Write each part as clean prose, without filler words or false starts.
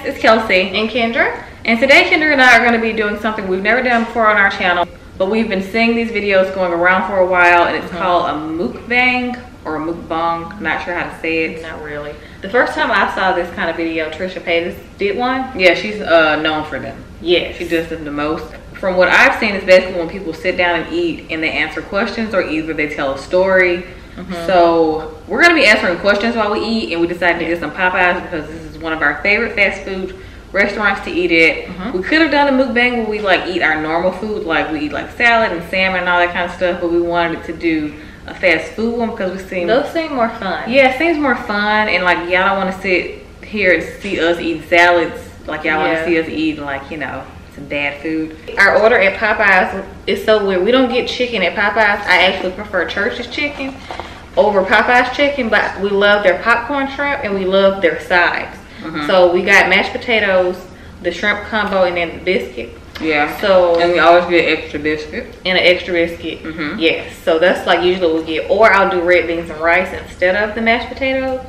it's Kelsey and Kendra, and today Kendra and I are going to be doing something we've never done before on our channel, but we've been seeing these videos going around for a while, and it's called a mukbang or a mukbang. I'm not sure how to say it. Not really. The first time I saw this kind of video, Trisha Paytas did one. Yeah, she's known for them. Yes, she does them the most. From what I've seen, it's basically when people sit down and eat and they answer questions, or either they tell a story. So we're going to be answering questions while we eat, and we decided to get some Popeyes because this is one of our favorite fast food restaurants to eat at. We could have done a mukbang where we like eat our normal food, like we eat like salad and salmon and all that kind of stuff, but we wanted to do a fast food one because those seem more fun. Yeah, it seems more fun, and like y'all don't want to sit here and see us eating salads. Like y'all want to see us eating, like, you know, some bad food. Our order at Popeyes is so weird. We don't get chicken at Popeyes. I actually prefer Church's chicken over Popeyes chicken, but we love their popcorn shrimp and we love their sides. So we got mashed potatoes, the shrimp combo, and then the biscuit. Yeah. So and we always get extra biscuit. And an extra biscuit. Yes. So that's like usually what we get. Or I'll do red beans and rice instead of the mashed potatoes.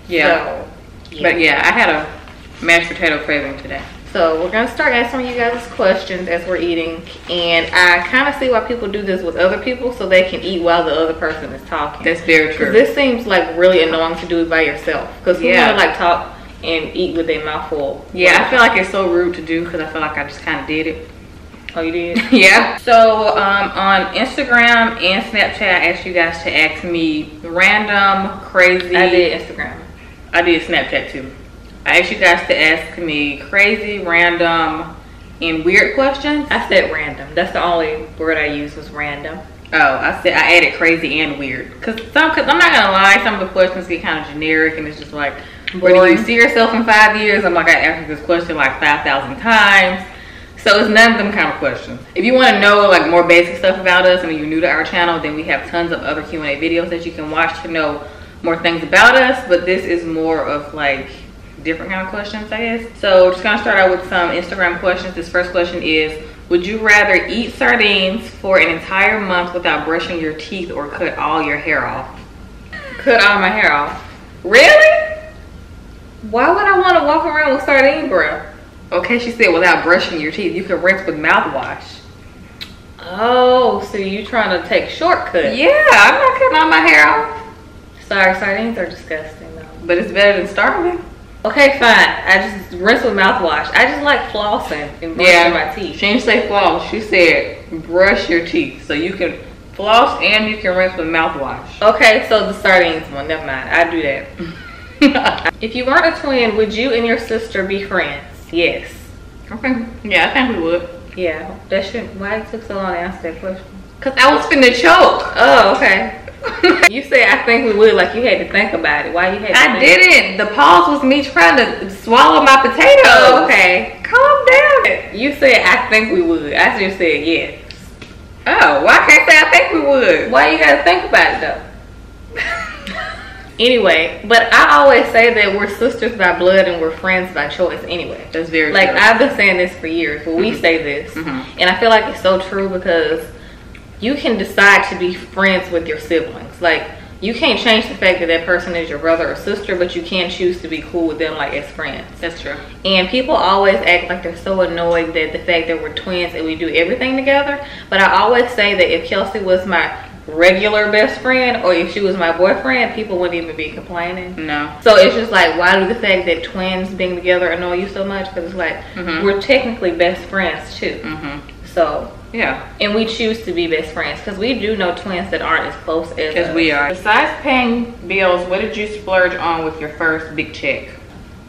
Yeah. So, but yeah, I had a mashed potato craving today. So we're gonna start answering you guys' questions as we're eating, and I kind of see why people do this with other people so they can eat while the other person is talking. That's very true. This seems like really annoying to do it by yourself, because who want to like talk and eat with their mouth full? Yeah, I feel like it's so rude to do because I feel like I just kind of did it. Oh, you did? Yeah. So on Instagram and Snapchat, I asked you guys to ask me random, crazy. I did Instagram. I did Snapchat too. I asked you guys to ask me crazy, random, and weird questions. I said random. That's the only word I used was random. Oh, I added crazy and weird. Cause I'm not gonna lie, some of the questions get kind of generic, and it's just like, where do you see yourself in 5 years? I'm like, I answered this question like 5,000 times. So it's none of them kind of questions. If you want to know like more basic stuff about us, and you're new to our channel, then we have tons of other Q&A videos that you can watch to know more things about us. But this is more of like different kind of questions, I guess. So we're just gonna start out with some Instagram questions. This first question is, would you rather eat sardines for an entire month without brushing your teeth, or cut all your hair off? Cut all my hair off? Really? Why would I want to walk around with sardine breath? Okay, she said without brushing your teeth. You can rinse with mouthwash. Oh, so you trying to take shortcuts? Yeah, I'm not cutting all my hair off. Sorry, sardines are disgusting though. But it's better than starving. Okay, fine. I just rinse with mouthwash. I just like flossing and brushing my teeth. She didn't say floss. She said brush your teeth. So you can floss and you can rinse with mouthwash. Okay, so the sardines one. Never mind. I do that. If you weren't a twin, would you and your sister be friends? Yes. Okay. Yeah, I think we would. Yeah. That shouldn't. Why it took so long to answer that question? Cause I was finna choke. Oh, okay. You said I think we would, like you had to think about it. Why you had to think? I didn't. The pause was me trying to swallow my potato. Oh, okay. Calm down. You said I think we would. I just said yes. Oh, why can't I say I think we would? Why you gotta think about it though? Anyway, but I always say that we're sisters by blood and we're friends by choice anyway. That's very true. Like I've been saying this for years, but we say this. And I feel like it's so true because you can decide to be friends with your siblings. Like, you can't change the fact that that person is your brother or sister, but you can choose to be cool with them like as friends. That's true. And people always act like they're so annoyed that the fact that we're twins and we do everything together. But I always say that if Kelsey was my regular best friend, or if she was my boyfriend, people wouldn't even be complaining. No. So it's just like, why do the fact that twins being together annoy you so much? Because it's like, we're technically best friends too. So yeah, and we choose to be best friends because we do know twins that aren't as close as we are. Besides paying bills, what did you splurge on with your first big check?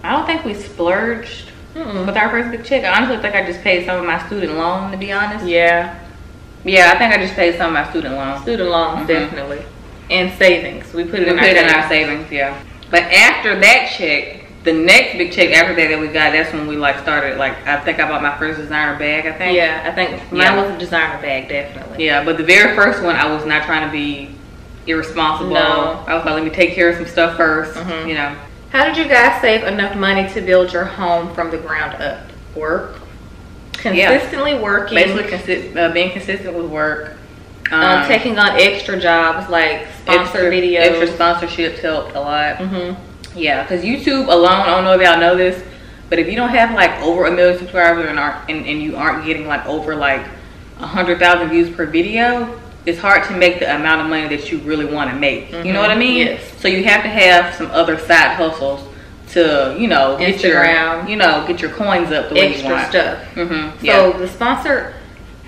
I don't think we splurged with our first big check. I honestly think I just paid some of my student loan, to be honest. Yeah, I think I just paid some of my student loans. Student loans, definitely. And savings. We put it in our savings, yeah. But after that check, the next big check after that we got, that's when we like started, like, I think I bought my first designer bag, I think. Yeah, I think mine was a designer bag, definitely. Yeah, but the very first one, I was not trying to be irresponsible. No. I was like, let me take care of some stuff first, you know. How did you guys save enough money to build your home from the ground up? Work. Consistently working. Basically being consistent with work. Taking on extra jobs like sponsor videos. Extra sponsorships helped a lot. Yeah, because YouTube alone, I don't know if y'all know this, But if you don't have like over 1 million subscribers and you aren't getting like over like 100,000 views per video, it's hard to make the amount of money that you really want to make. You know what I mean? Yes. So you have to have some other side hustles to, you know, get your coins up the way you want. Extra stuff. So the sponsored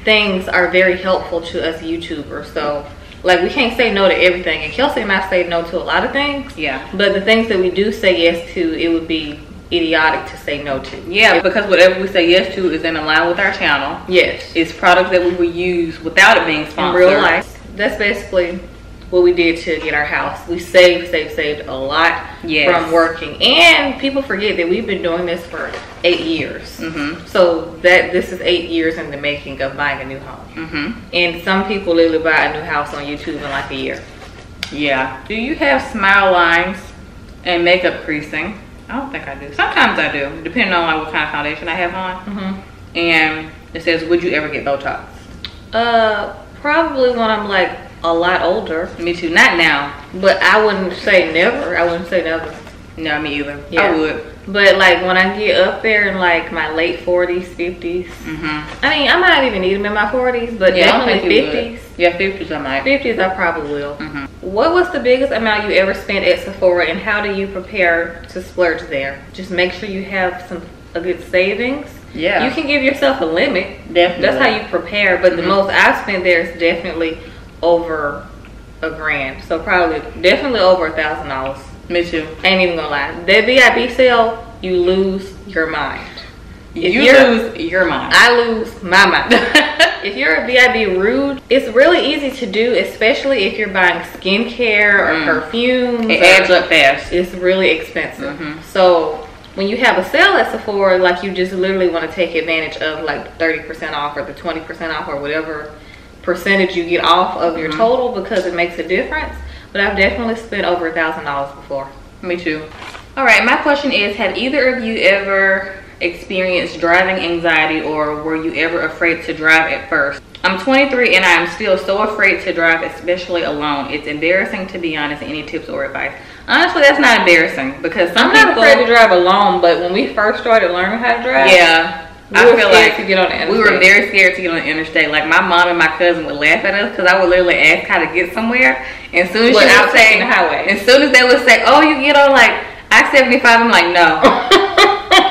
things are very helpful to us YouTubers. So like we can't say no to everything, and Kelsey and I say no to a lot of things. Yeah. But the things that we do say yes to, it would be idiotic to say no to. Yeah, because whatever we say yes to is in line with our channel. Yes. It's products that we would use without it being sponsored. In real life. That's basically what we did to get our house. We saved a lot from working. And people forget that we've been doing this for 8 years. So this is 8 years in the making of buying a new home. And some people literally buy a new house on YouTube in like a year. Yeah. Do you have smile lines and makeup creasing? I don't think I do. Sometimes I do, depending on like what kind of foundation I have on. And it says, would you ever get Botox? Probably when I'm like a lot older. Me too. Not now. But I wouldn't say never. I wouldn't say never. No, me either. Yeah. I would. But like when I get up there in like my late 40s, 50s. I mean, I might even need them in my 40s, but definitely 50s. Yeah, 50s I might. 50s I probably will. What was the biggest amount you ever spent at Sephora, and how do you prepare to splurge there? Just make sure you have a good savings. Yeah. You can give yourself a limit. Definitely. That's how you prepare. But the most I've spent there is definitely over $1,000. So definitely over $1,000. Me too. Ain't even gonna lie. That VIP sale, you lose your mind. You lose your mind. I lose my mind. If you're a VIP rude, it's really easy to do, especially if you're buying skincare or perfumes. It adds up fast. It's really expensive. So when you have a sale at Sephora, like you just literally want to take advantage of like 30% off or the 20% off or whatever percentage you get off of your total, because it makes a difference. But I've definitely spent over $1,000 before. Me too. All right, my question is, have either of you ever experienced driving anxiety, or were you ever afraid to drive at first? I'm 23 and I'm still so afraid to drive, especially alone. It's embarrassing, to be honest. Any tips or advice? Honestly, that's not embarrassing, because I'm not afraid to drive alone, but when we first started learning how to drive, I feel like we were very scared to get on the interstate. Like my mom and my cousin would laugh at us because I would literally ask how to get somewhere, and as soon as she would say the highway, as soon as they would say, "Oh, you get on like I-75," I'm like, no.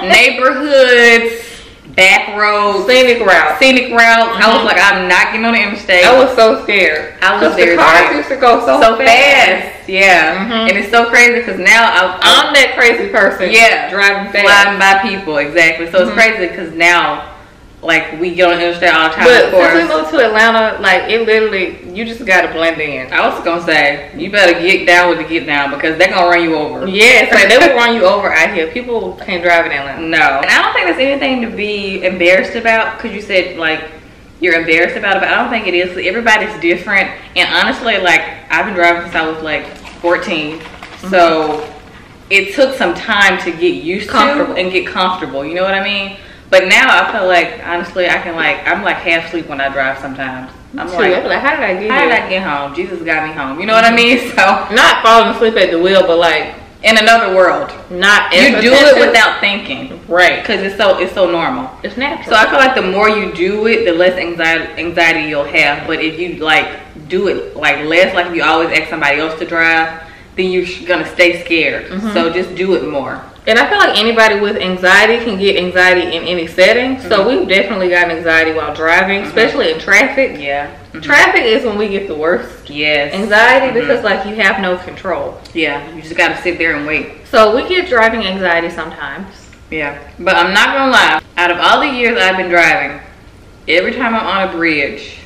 Neighborhoods, back roads, scenic routes. I was like, I'm not getting on the interstate. I was so scared. I was very scared. The cars used to go so fast. Yeah. And it's so crazy because now I'm that crazy person. Yeah. Driving fast. Flying by people. Exactly. So it's crazy because now, like, we get on the interstate all the time. But since we moved to Atlanta, like, it literally, you just gotta blend in. I was gonna say, you better get down with the get down, because they're gonna run you over. Yes, like, they will run you over out here. People can't drive in Atlanta. No. And I don't think there's anything to be embarrassed about, because you said, like, you're embarrassed about it, but I don't think it is. Everybody's different. And honestly, like, I've been driving since I was like 14. So it took some time to get used to and get comfortable. You know what I mean? But now I feel like, honestly, I'm like half asleep when I drive sometimes. I'm like, how did I get home? Jesus got me home. You know what I mean? So not falling asleep at the wheel, but like in another world. Not you do it without thinking, right? Because it's so normal. It's natural. So I feel like the more you do it, the less anxiety you'll have. But if you like do it like less, like if you always ask somebody else to drive, then you're gonna stay scared. So just do it more. And I feel like anybody with anxiety can get anxiety in any setting. So we've definitely gotten anxiety while driving, especially in traffic. Yeah. Traffic is when we get the worst. Yes. Anxiety because like you have no control. Yeah. You just got to sit there and wait. So we get driving anxiety sometimes. Yeah. But I'm not going to lie. Out of all the years I've been driving, every time I'm on a bridge,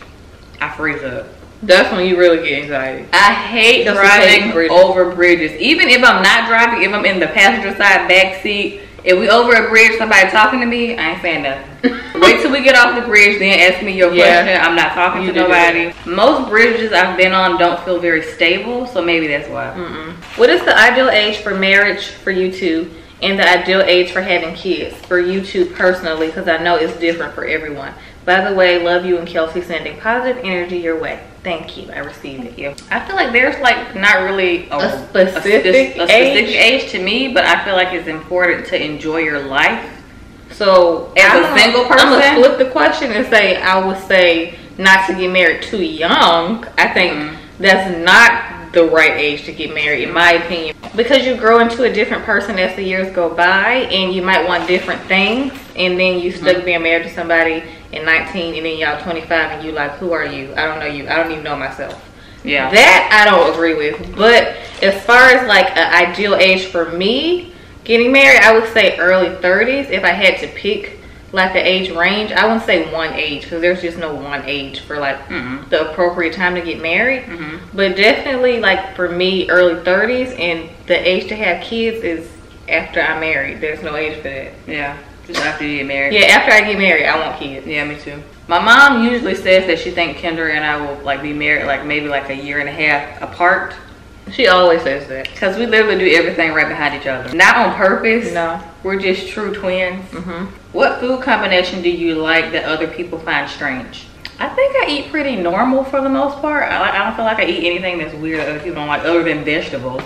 I freeze up. That's when you really get anxiety. I hate driving over bridges. Even if I'm not driving, if I'm in the passenger side back seat, if we over a bridge, somebody talking to me, I ain't saying nothing. Wait till we get off the bridge, then ask me your question. I'm not talking to nobody. Most bridges I've been on don't feel very stable, so maybe that's why. What is the ideal age for marriage for you two, and the ideal age for having kids for you two personally? Because I know it's different for everyone. By the way, love you and Kelsey, sending positive energy your way. Thank you. I received it. I feel like there's like not really a specific age to me, but I feel like it's important to enjoy your life So as a single person, I'm gonna flip the question and say I would say not to get married too young. I think that's not the right age to get married, in my opinion, because you grow into a different person as the years go by, and you might want different things, and then you stuck being married to somebody in 19, and then y'all 25, and you like, who are you? I don't know you. I don't even know myself. Yeah, that I don't agree with. But as far as like an ideal age for me getting married, I would say early 30s. If I had to pick like an age range, I wouldn't say one age, because there's just no one age for like the appropriate time to get married. But definitely like for me, early 30s, and the age to have kids is after I'm married. There's no age for that. Yeah, just after you get married. Yeah, after I get married, I want kids. Yeah, me too. My mom usually says that she thinks Kendra and I will like be married like maybe like a year and a half apart. She always says that. Because we literally do everything right behind each other. Not on purpose. No. We're just true twins. What food combination do you like that other people find strange? I think I eat pretty normal for the most part. I don't feel like I eat anything that's weird that other people don't like, other than vegetables.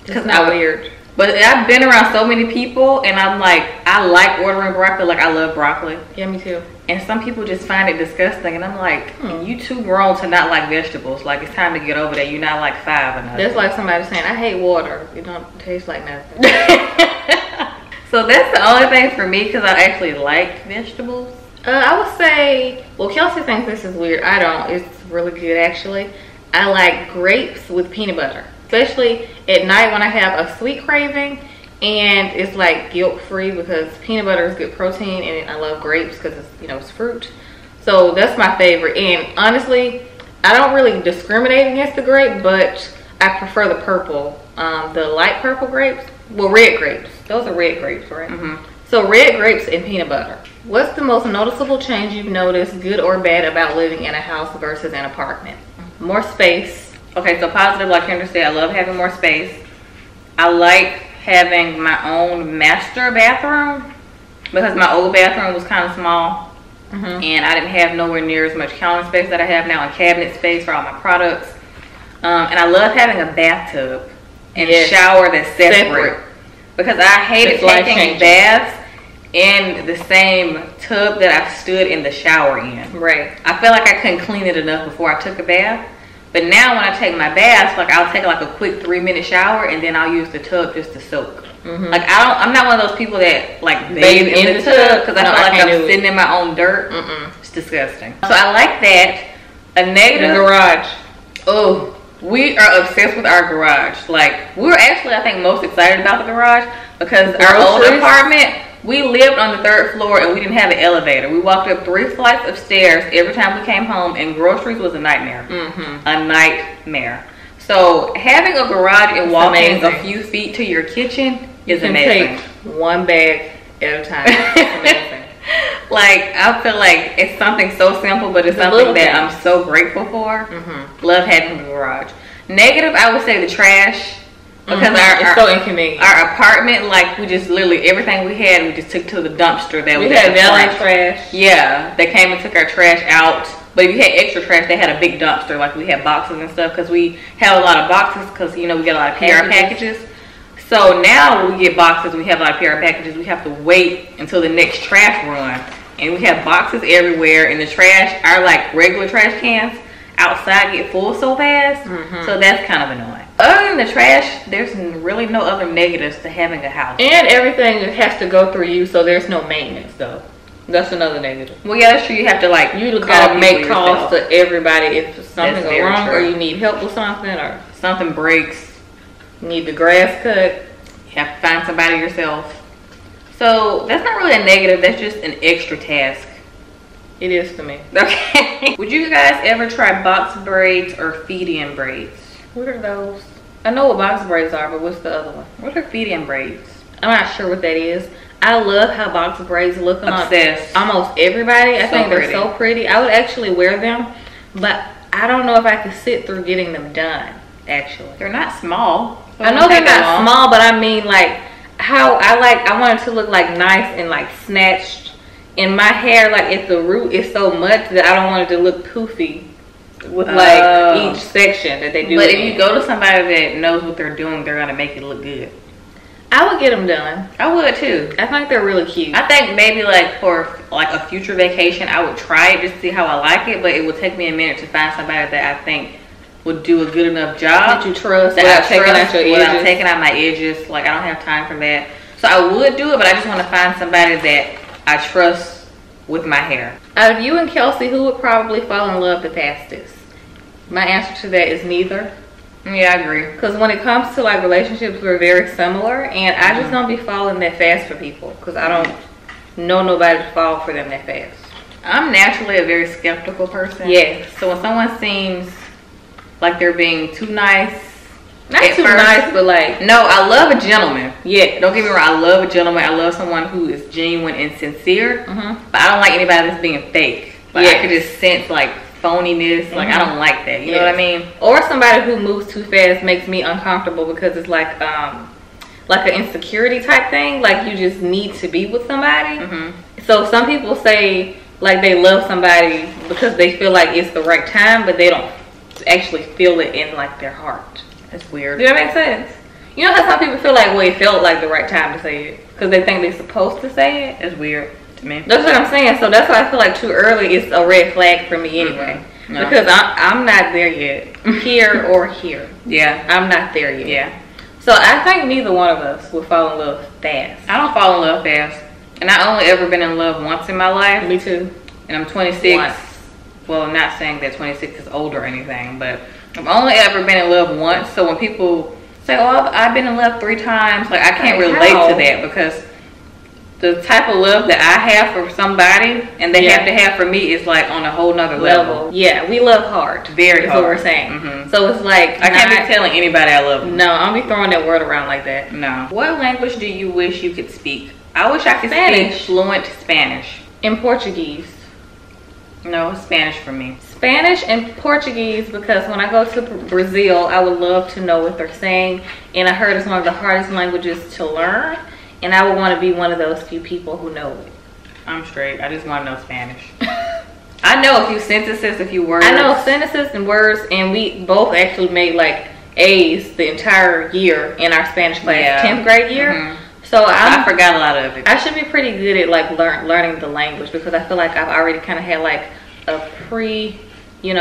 It's not weird. But I've been around so many people, and I'm like, I like ordering broccoli. Like, I love broccoli. Yeah, me too. And some people just find it disgusting, and I'm like, you too grown to not like vegetables. Like, it's time to get over that. You're not like 5 or nothing. That's like somebody saying, I hate water. It don't taste like nothing. So that's the only thing for me, because I actually like vegetables. I would say, well, Kelsey thinks this is weird. I don't. It's really good, actually. I like grapes with peanut butter, especially at night when I have a sweet craving, and it's like guilt-free because peanut butter is good protein, and I love grapes because it's, you know, it's fruit. So that's my favorite. And honestly, I don't really discriminate against the grape, but I prefer the purple, the light purple grapes. Well, red grapes. Those are red grapes, right? So red grapes and peanut butter. What's the most noticeable change you've noticed, good or bad, about living in a house versus an apartment? More space. Okay, so positive, like Kendra said, I love having more space. I like having my own master bathroom because my old bathroom was kind of small, and I didn't have nowhere near as much counter space that I have now, and cabinet space for all my products. And I love having a bathtub and a shower that's separate. Because I hated taking baths in the same tub that I stood in the shower in. Right. I felt like I couldn't clean it enough before I took a bath. But now when I take my baths, like I'll take like a quick 3-minute shower, and then I'll use the tub just to soak. Like I'm not one of those people that like bathe in the tub, because I feel like I'm sitting in my own dirt. It's disgusting. So I like that. A negative. The garage. Oh. We are obsessed with our garage. Like, we were actually, I think, most excited about the garage because our old apartment, we lived on the 3rd floor and we didn't have an elevator. We walked up 3 flights of stairs every time we came home, and groceries was a nightmare. A nightmare. So having a garage and walking a few feet to your kitchen is amazing. Take one bag at a time. It's amazing. Like, I feel like it's something so simple, but it's something that I'm so grateful for. Love having the garage. Negative, I would say the trash, because it's so inconvenient. Our apartment, like, we just literally everything we had, we just took to the dumpster. That we had valet trash. Yeah, they came and took our trash out. But if you had extra trash, they had a big dumpster. Like, we had boxes and stuff, because we have a lot of boxes, because, you know, we get a lot of PR packages. So now when we get boxes, we have like PR packages, we have to wait until the next trash run. And we have boxes everywhere, and the trash, our like regular trash cans outside get full so fast. So that's kind of annoying. Other than the trash, there's really no other negatives to having a house. And everything has to go through you, so there's no maintenance though. That's another negative. Well, yeah, that's true. You have to like, you gotta make calls to everybody if something goes wrong, or you need help with something, or something breaks. Need the grass cut, you have to find somebody yourself. So that's not really a negative, that's just an extra task. It is to me. Okay. Would you guys ever try box braids or feed-in braids? What are those? I know what box braids are, but what's the other one? What are feed-in braids? I'm not sure what that is. I love how box braids look on almost everybody. I think they're so pretty. I would actually wear them, but I don't know if I could sit through getting them done. Actually, they're not small. I know they're not small, but I mean like how I want it to look like nice and like snatched. And my hair, like at the root, is so much that I don't want it to look poofy with like each section that they do. But if you go to somebody that knows what they're doing, they're gonna make it look good. I would get them done. I would too. I think they're really cute. I think maybe like for like a future vacation, I would try it just to see how I like it, but it would take me a minute to find somebody that I think would do a good enough job. That you trust without taking out your edges. Without taking out my edges. Like, I don't have time for that. So I would do it, but I just want to find somebody that I trust with my hair. Out of you and Kelsey, who would probably fall in love the fastest? My answer to that is neither. Yeah, I agree. Because when it comes to like relationships, we're very similar, and I just don't be falling that fast for people because I don't know nobody to fall for them that fast. I'm naturally a very skeptical person. Yes. So when someone seems like they're being too nice, not too nice, but like, no, I love a gentleman. Yeah, don't get me wrong, I love a gentleman. I love someone who is genuine and sincere. But I don't like anybody that's being fake. Like, I could just sense like phoniness. Like, I don't like that. You know what I mean? Or somebody who moves too fast makes me uncomfortable because it's like an insecurity type thing. Like, you just need to be with somebody. So some people say like they love somebody because they feel like it's the right time, but they don't actually feel it in like their heart. That's weird. Does that make sense? You know how some people feel like, well, it felt like the right time to say it because they think they're supposed to say it? That's weird to me. That's what I'm saying. So that's why I feel like too early is a red flag for me anyway. No. Because I'm not there yet. Here or here. Yeah. I'm not there yet. Yeah. So I think neither one of us will fall in love fast. I don't fall in love fast. And I only ever been in love once in my life. Me too. And I'm 26. Once. Well, I'm not saying that 26 is old or anything, but I've only ever been in love once. So when people say, oh, I've been in love 3 times, like, I can't relate to that because the type of love that I have for somebody and they have to have for me is like on a whole nother level. Yeah, we love hard. Very hard. That's what we're saying. So it's like, I can't be telling anybody I love them. No, I don't be throwing that word around like that. No. What language do you wish you could speak? I wish I could speak fluent Spanish. And Portuguese. No, Spanish for me. Spanish and Portuguese, because when I go to Brazil, I would love to know what they're saying. And I heard it's one of the hardest languages to learn. And I would want to be one of those few people who know it. I'm straight. I just want to know Spanish. I know a few sentences, a few words. I know sentences and words, and we both actually made like A's the entire year in our Spanish class, 10th grade year. So I forgot a lot of it. I should be pretty good at like learning the language because I feel like I've already kind of had like a pre-lesson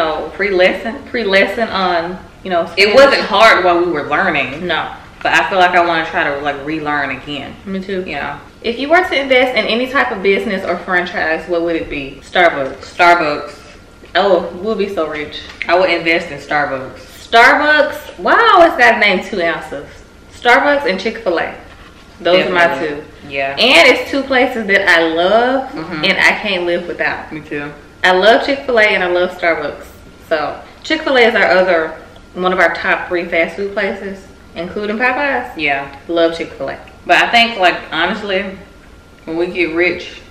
on, Spanish. It wasn't hard while we were learning. No. But I feel like I want to try to like relearn again. Me too. If you were to invest in any type of business or franchise, what would it be? Starbucks. Oh, we'll be so rich. I would invest in Starbucks. Starbucks. Why I always gotta name 2 answers? Starbucks and Chick-fil-A. Those are my 2. Yeah. And it's 2 places that I love and I can't live without. Me too. I love Chick-fil-A and I love Starbucks. So Chick-fil-A is one of our top 3 fast food places, including Popeyes. Yeah. Love Chick-fil-A. But I think, like, honestly, when we get rich,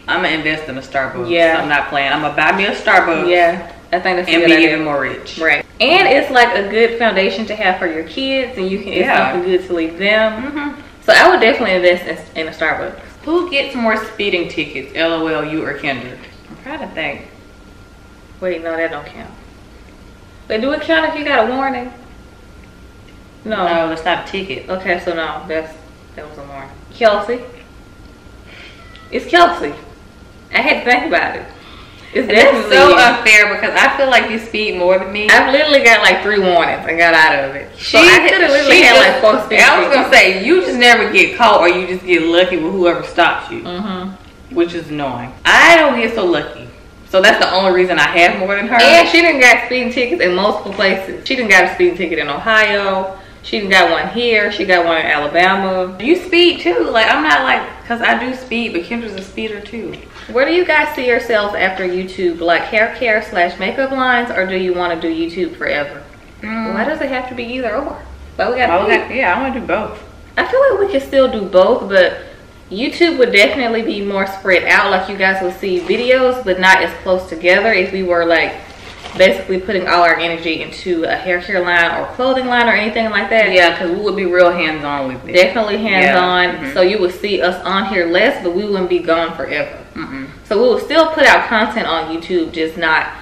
I'm going to invest in a Starbucks. Yeah. I'm not playing. I'm going to buy me a Starbucks. Yeah. I think that's and be even more rich. Right. And it's like a good foundation to have for your kids, and it's something good to leave them. So I would definitely invest in a Starbucks. Who gets more speeding tickets? LOL, you or Kendra? I'm trying to think. Wait, no, that don't count. But do it count if you got a warning? No, that's not a ticket. Okay, so no, that was a warning. Kelsey. It's Kelsey. I had to think about it. It's definitely so unfair because I feel like you speed more than me. I've literally got like 3 warnings and got out of it. So I could have literally had like 4 speed I was gonna say you just never get caught or you just get lucky with whoever stops you, which is annoying. I don't get so lucky. So that's the only reason I have more than her. And she done got speeding tickets in multiple places. She done got a speeding ticket in Ohio. She done got one here. She got one in Alabama. You speed too. Like, I'm not like, because I do speed, but Kendra's a speeder too. Where do you guys see yourselves after YouTube? Like hair care / makeup lines, or do you want to do YouTube forever? Why does it have to be either or? But we got I want to do both. I feel like we can still do both, but YouTube would definitely be more spread out. Like, you guys will see videos, but not as close together if we were like basically putting all our energy into a hair care line or clothing line or anything like that. Yeah, because we would be real hands-on with it. Definitely hands-on. So you would see us on here less, but we wouldn't be gone forever. So we will still put out content on YouTube, just not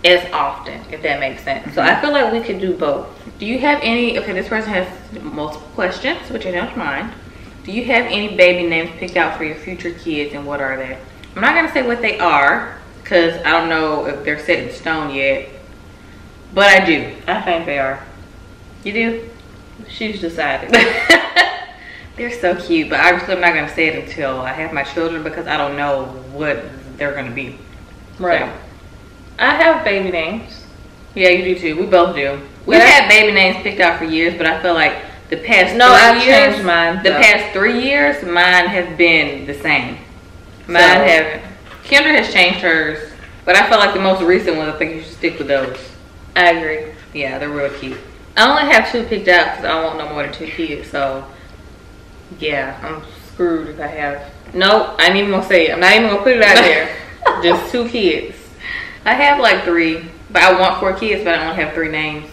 as often, if that makes sense. So I feel like we could do both. Do you have any, okay, this person has multiple questions, which I don't mind. Do you have any baby names picked out for your future kids, and what are they? I'm not gonna say what they are because I don't know if they're set in stone yet, but I do. I think they are. You do? She's decided. They're so cute, but obviously I'm not gonna say it until I have my children because I don't know what they're gonna be. Right. So. I have baby names. Yeah, you do too. We both do. We've had baby names picked out for years, but I feel like the past I've changed mine. The past 3 years, mine have been the same. Mine haven't. Kendra has changed hers, but I feel like the most recent ones, I think you should stick with those. I agree. Yeah, they're real cute. I only have 2 picked out because I don't want no more than 2 kids, so yeah, I'm screwed if I have. Nope, I ain't even gonna say it. I'm not even gonna put it out there. Just 2 kids. I have like 3, but I want 4 kids, but I only have 3 names.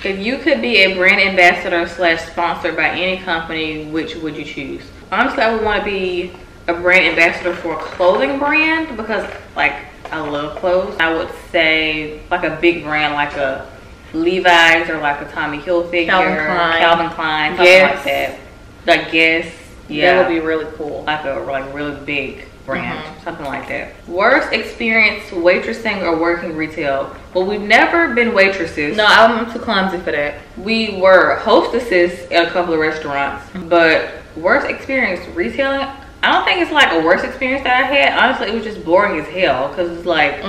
If you could be a brand ambassador / sponsored by any company, which would you choose? Honestly, I would want to be a brand ambassador for a clothing brand because, like, I love clothes. I would say like a big brand, like a Levi's or like a Tommy Hilfiger, Calvin Klein, something like that. Like Guess, yeah, that would be really cool. Like a really big brand, something like that. Worst experience waitressing or working retail? Well, we've never been waitresses. No, I'm too clumsy for that. We were hostesses at a couple of restaurants, but worst experience retailing, I don't think it's like a worst experience that I had. Honestly, it was just boring as hell because it's like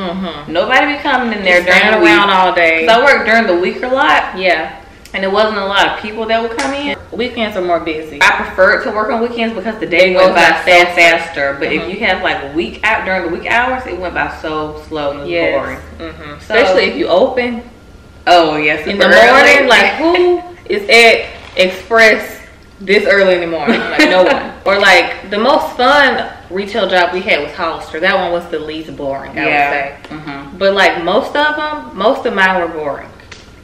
nobody be coming in there during the week. Around all day. Because I worked during the week a lot. Yeah. And it wasn't a lot of people that would come in. Weekends are more busy. I prefer to work on weekends because the day goes by so faster. But if you have like during the week hours, it went by so slow and it was boring. Especially if you open. Oh yes, in the morning. Like who is at Express this early in the morning? Like no one. Or like the most fun retail job we had was Hollister. That one was the least boring, I would say. But like most of mine were boring.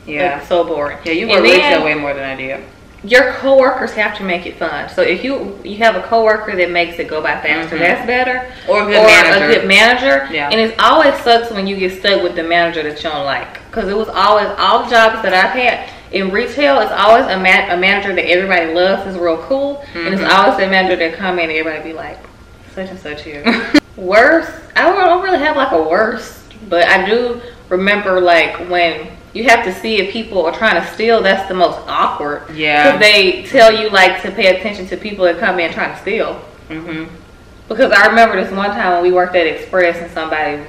Yeah, like, so boring. Yeah, you work retail way more than I did. Your coworkers have to make it fun. So if you have a coworker that makes it go by faster, that's better. Or a good manager. Yeah. And it always sucks when you get stuck with the manager that you don't like. Because it was always, all the jobs that I've had in retail, it's always a manager that everybody loves, is real cool. And it's always the manager that come in and everybody be like, such and such here. Worst? I don't really have like a worst. But I do remember like when you have to see if people are trying to steal, that's the most awkward. Yeah. Because they tell you like to pay attention to people that come in trying to steal. Because I remember this one time when we worked at Express and somebody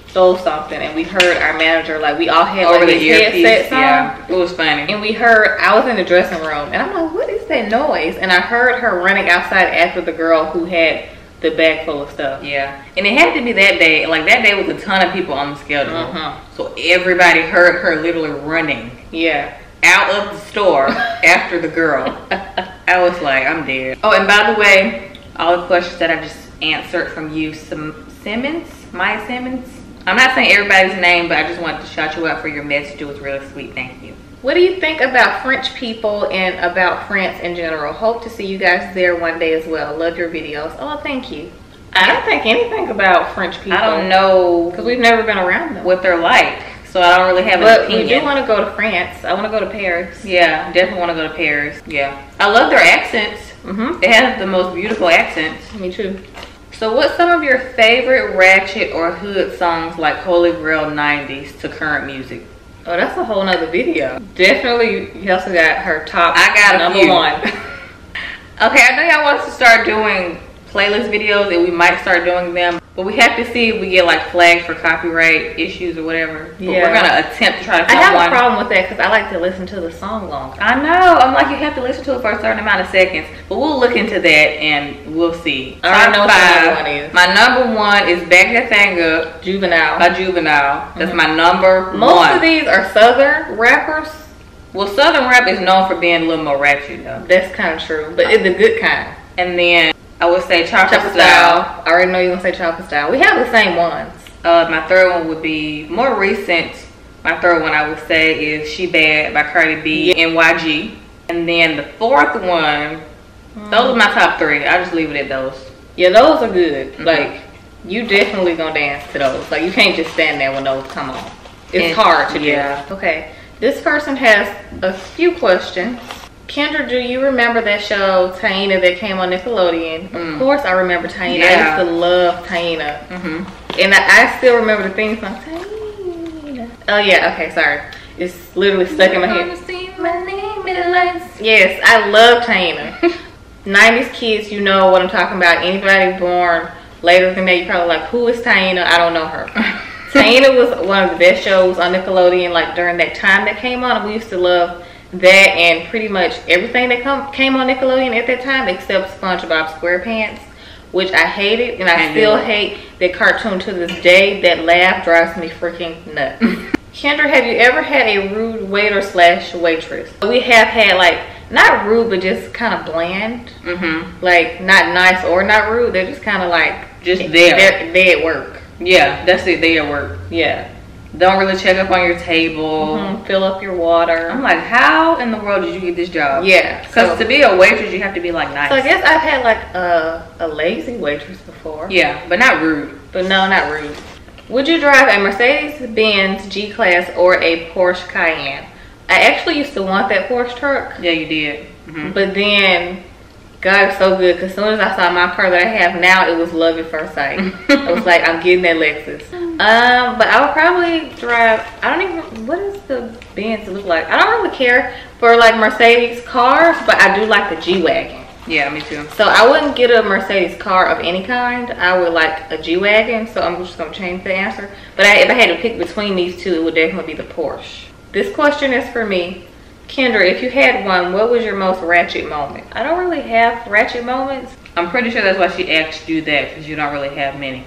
stole something and we heard our manager, like we all had over like the headsets on. Yeah, it was funny. And we heard, I was in the dressing room and I'm like, what is that noise? And I heard her running outside after the girl who had the bag full of stuff. Yeah, and it had to be that day. Like that day was a ton of people on the schedule, so everybody heard her literally running. Yeah, out of the store after the girl. I was like, I'm dead. Oh, and by the way, all the questions that I just answered from you, Maya Simmons. I'm not saying everybody's name, but I just wanted to shout you out for your message. It was really sweet. Thank you. What do you think about French people and about France in general? Hope to see you guys there one day as well. Love your videos. Oh, thank you. I don't think anything about French people. I don't know. Because we've never been around them. What they're like. So I don't really have an opinion. But we do want to go to France. I want to go to Paris. Yeah, definitely want to go to Paris. Yeah. I love their accents. They have the most beautiful accents. Me too. So what's some of your favorite ratchet or hood songs like Holy Grail 90s to current music? Oh, that's a whole nother video. Definitely, Kelsey got her top. I got number one. Okay, I know y'all want us to start doing playlist videos, and we might start doing them, but we have to see if we get like flagged for copyright issues or whatever. But we're gonna attempt to try to find one. I have a problem with that because I like to listen to the song longer. I know. I'm like, you have to listen to it for a certain amount of seconds, but we'll look into that and we'll see. I already know what my number one is. My number one is Back That Thing Up, Juvenile. By Juvenile. That's my number one. Most of these are Southern rappers. Well, Southern rap is known for being a little more ratchet though. That's kind of true, but it's the good kind. And then I would say Chopper Style. I already know you're going to say Chopper Style. We have the same ones. My third one would be more recent. My third one I would say is She Bad by Cardi B, NYG. And then the fourth one, those are my top 3. I'll just leave it at those. Yeah, those are good. Like, you definitely going to dance to those. Like, you can't just stand there when those come on. it's hard to do. Okay, this person has a few questions. Kendra, do you remember that show Taina that came on Nickelodeon? Of course I remember Taina. I used to love Taina. And I still remember the theme song. Taina. Oh yeah, okay, sorry. It's literally stuck in my head. Yes, I love Taina. 90s kids, you know what I'm talking about. Anybody born later than that, you're probably like, who is Taina? I don't know her. Taina was one of the best shows on Nickelodeon, like during that time that came on. We used to love that and pretty much everything that came on Nickelodeon at that time except SpongeBob SquarePants, which I hated, and I still hate that cartoon to this day. That laugh drives me freaking nuts. Kendra, have you ever had a rude waiter / waitress? We have had, like, not rude, but just kind of bland. Like, not nice or not rude. They're just kind of like, just there. They at work. Yeah, that's it. They at work. Yeah. Don't really check up on your table. Fill up your water. I'm like, how in the world did you get this job? Yeah. Because to be a waitress, you have to be like nice. So I guess I've had like a lazy waitress before. Yeah, but not rude. But no, not rude. Would you drive a Mercedes-Benz G-Class or a Porsche Cayenne? I actually used to want that Porsche truck. Yeah, you did. But then, God is so good, because as soon as I saw my car that I have now, it was love at first sight. I was like, I'm getting that Lexus. But I would probably drive, I don't even, what does the Benz look like? I don't really care for like Mercedes cars, but I do like the G-Wagon. Yeah, me too. So I wouldn't get a Mercedes car of any kind. I would like a G-Wagon, so I'm just going to change the answer. But if I had to pick between these two, it would definitely be the Porsche. This question is for me. Kendra, if you had one, what was your most ratchet moment? I don't really have ratchet moments. I'm pretty sure that's why she asked you that, because you don't really have many.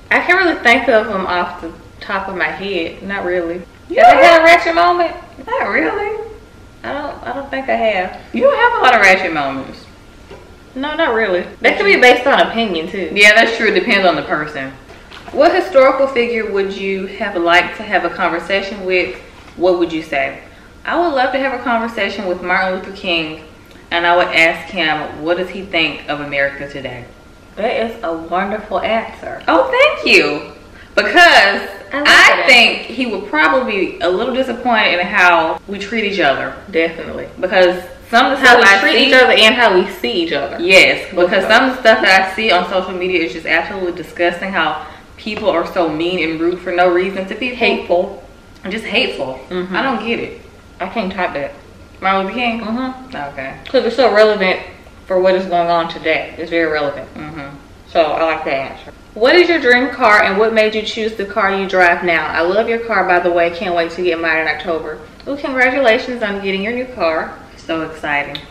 I can't really think of them off the top of my head. Not really. Yeah. Have I had a ratchet moment? Not really. I don't think I have. You don't have a lot of ratchet moments. No, not really. That could be based on opinion too. Yeah, that's true. It depends on the person. What historical figure would you have liked to have a conversation with? What would you say? I would love to have a conversation with Martin Luther King, and I would ask him, what does he think of America today? That is a wonderful answer. Oh, thank you. Because I think he would probably be a little disappointed in how we treat each other. Definitely. Because some of the stuff we treat each other and how we see each other. Yes, because some of the stuff that I see on social media is just absolutely disgusting. How people are so mean and rude for no reason to people. Hateful. Just hateful. I don't get it. I can't type that. Martin Luther King? Okay. Because it's so relevant for what is going on today. It's very relevant. So I like that answer. What is your dream car and what made you choose the car you drive now? I love your car, by the way. Can't wait to get mine in October. Oh, congratulations on getting your new car. So exciting.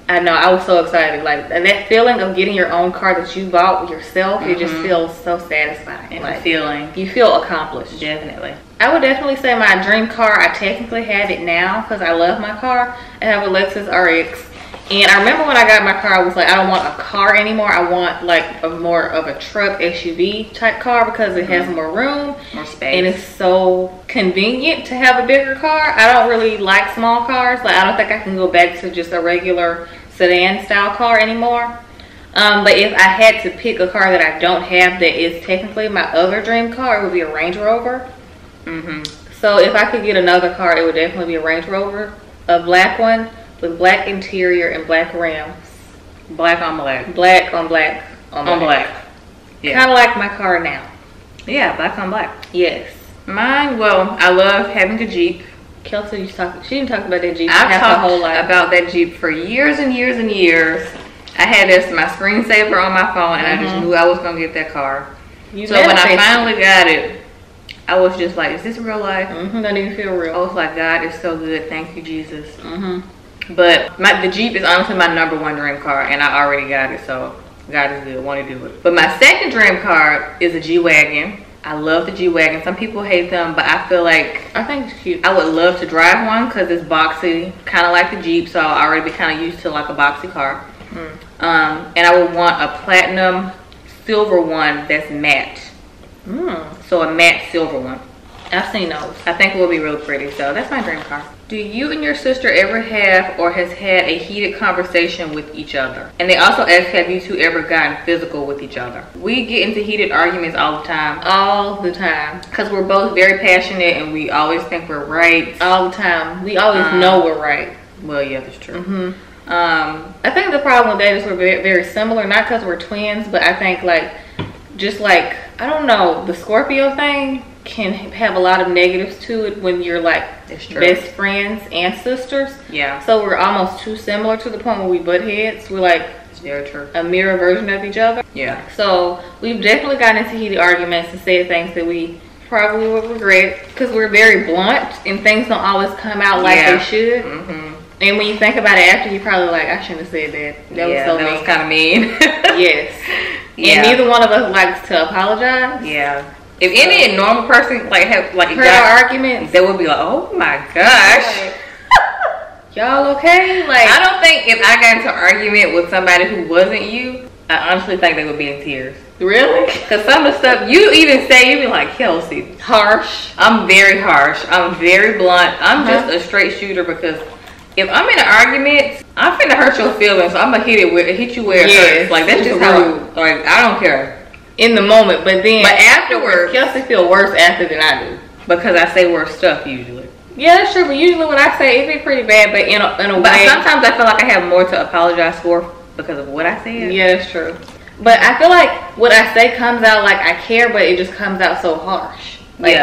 I know, I was so excited. Like that feeling of getting your own car that you bought yourself, it just feels so satisfying. And like, feeling. You feel accomplished. Definitely. I would definitely say my dream car, I technically have it now because I love my car. I have a Lexus RX. And I remember when I got my car, I was like, I don't want a car anymore. I want like more of a truck SUV type car because it has more room. More space. And it's so convenient to have a bigger car. I don't really like small cars. Like I don't think I can go back to just a regular sedan style car anymore. But if I had to pick a car that I don't have that is technically my other dream car, it would be a Range Rover. So if I could get another car, it would definitely be a Range Rover, a black one with black interior and black rims. Black on black. Black on black on black. Yeah. Kind of like my car now. Yeah, black on black. Yes. Mine, well, I love having a Jeep. Kelsey, she didn't talk about that Jeep. I've talked about that Jeep for years and years and years. I had this my screensaver on my phone, and I just knew I was gonna get that car. So when I finally got it, I was just like, "Is this real life?" That didn't feel real. I was like, "God is so good. Thank you, Jesus." But the Jeep is honestly my #1 dream car, and I already got it. So God is good. Want to do it. But my second dream car is a G-Wagon. I love the G-Wagon. Some people hate them, but I feel like I think it's cute. I would love to drive one because it's boxy, kind of like the Jeep. So I already be kind of used to like a boxy car. And I would want a platinum silver one that's matte. So a matte silver one. I've seen those. I think it will be real pretty. So that's my dream car. Do you and your sister ever have or has had a heated conversation with each other? And they also ask, have you two ever gotten physical with each other? We get into heated arguments all the time. All the time. Because we're both very passionate and we always think we're right. All the time. We always know we're right. Well, yeah, that's true. I think the problem with that is we're very, very similar. Not because we're twins, but I think like, just like, I don't know, the Scorpio thing can have a lot of negatives to it when you're like best friends and sisters. Yeah. So we're almost too similar to the point where we butt heads. We're like very true. A mirror version of each other. Yeah. So we've definitely gotten into heated arguments and said things that we probably would regret because we're very blunt and things don't always come out like they should. And when you think about it after, you're probably like, I shouldn't have said that. That was so mean. That was kind of mean. Yes. And neither one of us likes to apologize. Yeah. If any normal person like have like heard our arguments, they would be like, "Oh my gosh, y'all okay?" Like, I don't think if I got into an argument with somebody who wasn't you, I honestly think they would be in tears. Really? Because some of the stuff you even say, you be like, Kelsey, harsh. I'm very harsh. I'm very blunt. I'm just a straight shooter because if I'm in an argument, I'm finna hurt your feelings. So I'm gonna hit you where it hurts. Like that's just how. Like I don't care. In the moment, but afterwards, Kelsey feel worse after than I do because I say worse stuff usually. Yeah, that's true. But usually when I say it be pretty bad, but in a way. But sometimes I feel like I have more to apologize for because of what I said. Yeah, that's true. But I feel like what I say comes out like I care, but it just comes out so harsh. Like,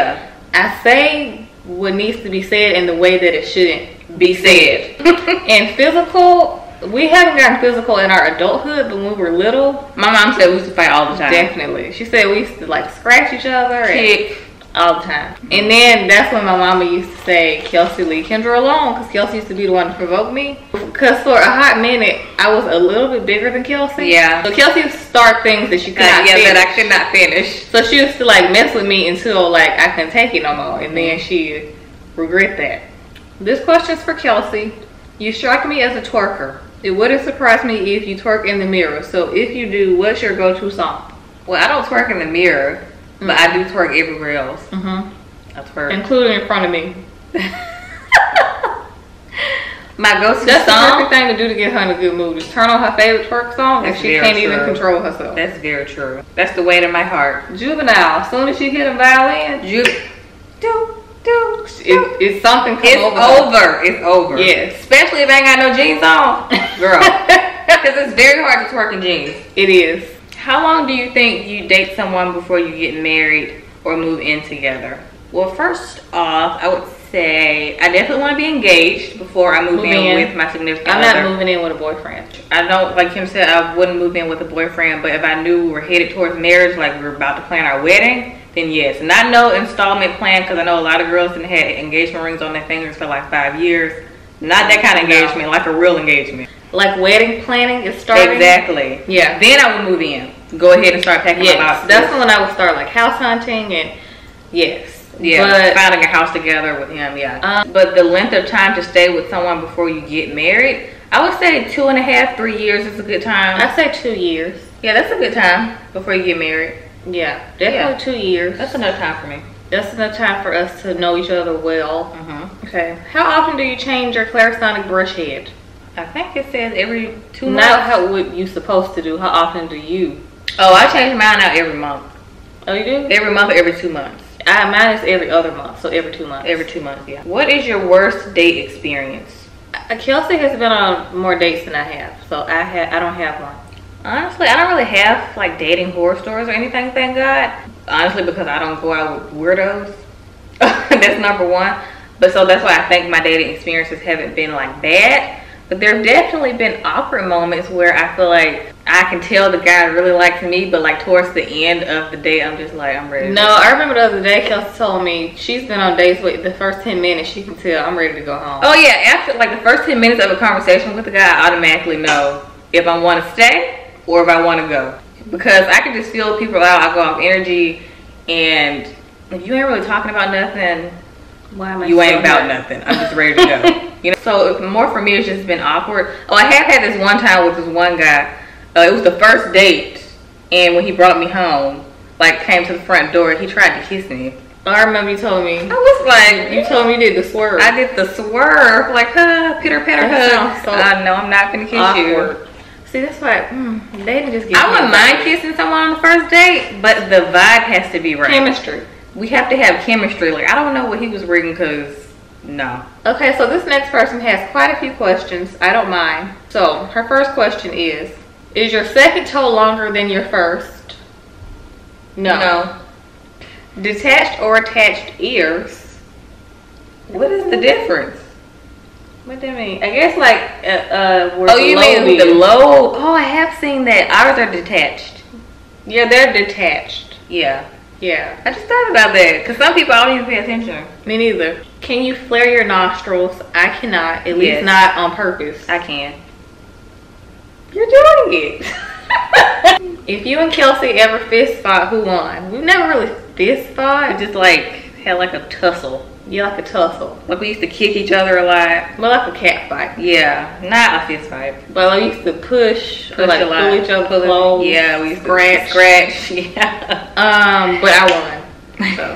I say what needs to be said in the way that it shouldn't be said. And physical. We haven't gotten physical in our adulthood, but when we were little, my mom said we used to fight all the time. Definitely. She said we used to like scratch each other, kick all the time. And then that's when my mama used to say, Kelsey, leave Kendra alone, because Kelsey used to be the one to provoke me. Because for a hot minute, I was a little bit bigger than Kelsey. Yeah. So Kelsey used to start things that she could not finish. that I could not finish. So she used to like mess with me until like I couldn't take it no more, and then she'd regret that. This question's for Kelsey. You strike me as a twerker. It wouldn't surprise me if you twerk in the mirror. So if you do, what's your go-to song? Well, I don't twerk in the mirror, but I do twerk everywhere else. I twerk. Including in front of me. My go-to song? That's the perfect thing to do to get her in a good mood. Just turn on her favorite twerk song and she can't even control herself. That's very true. That's the weight of my heart. Juvenile. As soon as she hit a violin, it's something It's over. Yes. Especially if I ain't got no jeans on. Girl. Because it's very hard to twerk in jeans. It is. How long do you think you date someone before you get married or move in together? Well, first off, I would say I definitely want to be engaged before I move in with my significant other. I'm not moving in with a boyfriend. I don't, like Kim said, I wouldn't move in with a boyfriend, but if I knew we were headed towards marriage, like we were about to plan our wedding, then yes. Not no installment plan, because I know a lot of girls didn't have engagement rings on their fingers for like 5 years. Not that kind of engagement, like a real engagement. Like wedding planning is starting? Exactly. Yeah. Then I would move in. Go ahead and start packing my boxes. That's when I would start like house hunting and but finding a house together with him, but the length of time to stay with someone before you get married, I would say 2.5, 3 years is a good time. I'd say 2 years. Yeah, that's a good time before you get married. Yeah, definitely 2 years. That's enough time for me. That's enough time for us to know each other well. Okay. How often do you change your Clarisonic brush head? I think it says every 2 months. Not how what you supposed to do. How often do you? Oh, I change mine out every month. Oh, you do? Every month or every 2 months. Mine is every other month, so every 2 months. Every 2 months, yeah. What is your worst date experience? Kelsey has been on more dates than I have, so I don't have one. Honestly, I don't really have like dating horror stories or anything, thank God. Honestly, because I don't go out with weirdos. That's number one. But so that's why I think my dating experiences haven't been like bad. But there have definitely been awkward moments where I feel like I can tell the guy really likes me, but like towards the end of the date, I'm just like, I'm ready. No, I remember the other day, Kelsey told me she's been on dates with the first 10 minutes, she can tell I'm ready to go home. Oh yeah, after like the first 10 minutes of a conversation with the guy, I automatically know if I want to stay or if I want to go. Because I can just feel people out, I go off energy, and if you ain't really talking about nothing, why am I you ain't about nothing. I'm just ready to go. You know, so more for me, it's just been awkward. Oh, I have had this one time with this one guy. It was the first date, and when he brought me home, like came to the front door, he tried to kiss me, I remember you told me. I was like, you told me you did the swerve. I did the swerve, like, pitter patter hug. So no, I'm not gonna kiss you. See, that's why they didn't just get. I wouldn't mind kissing someone on the first date, but the vibe has to be right. Chemistry. We have to have chemistry. Like, I don't know what he was reading, because no. Okay, so this next person has quite a few questions. I don't mind. So her first question is your second toe longer than your first? No. Detached or attached ears? What is the difference? What do you mean? I guess like oh, you mean the lobe? Oh, I have seen that. Ours are detached. Yeah, they're detached. Yeah. Yeah. I just thought about that, because some people don't even pay attention. Me neither. Can you flare your nostrils? I cannot. At least not on purpose. I can. You're doing it. If you and Kelsey ever fist fought, who won? We've never really fist fought. We just like had like a tussle. Yeah, like a tussle. Like we used to kick each other a lot. More like a cat fight. Yeah, not a fist fight. But we used to push or like pull each other close. Yeah, we used to scratch. Yeah. But I won. So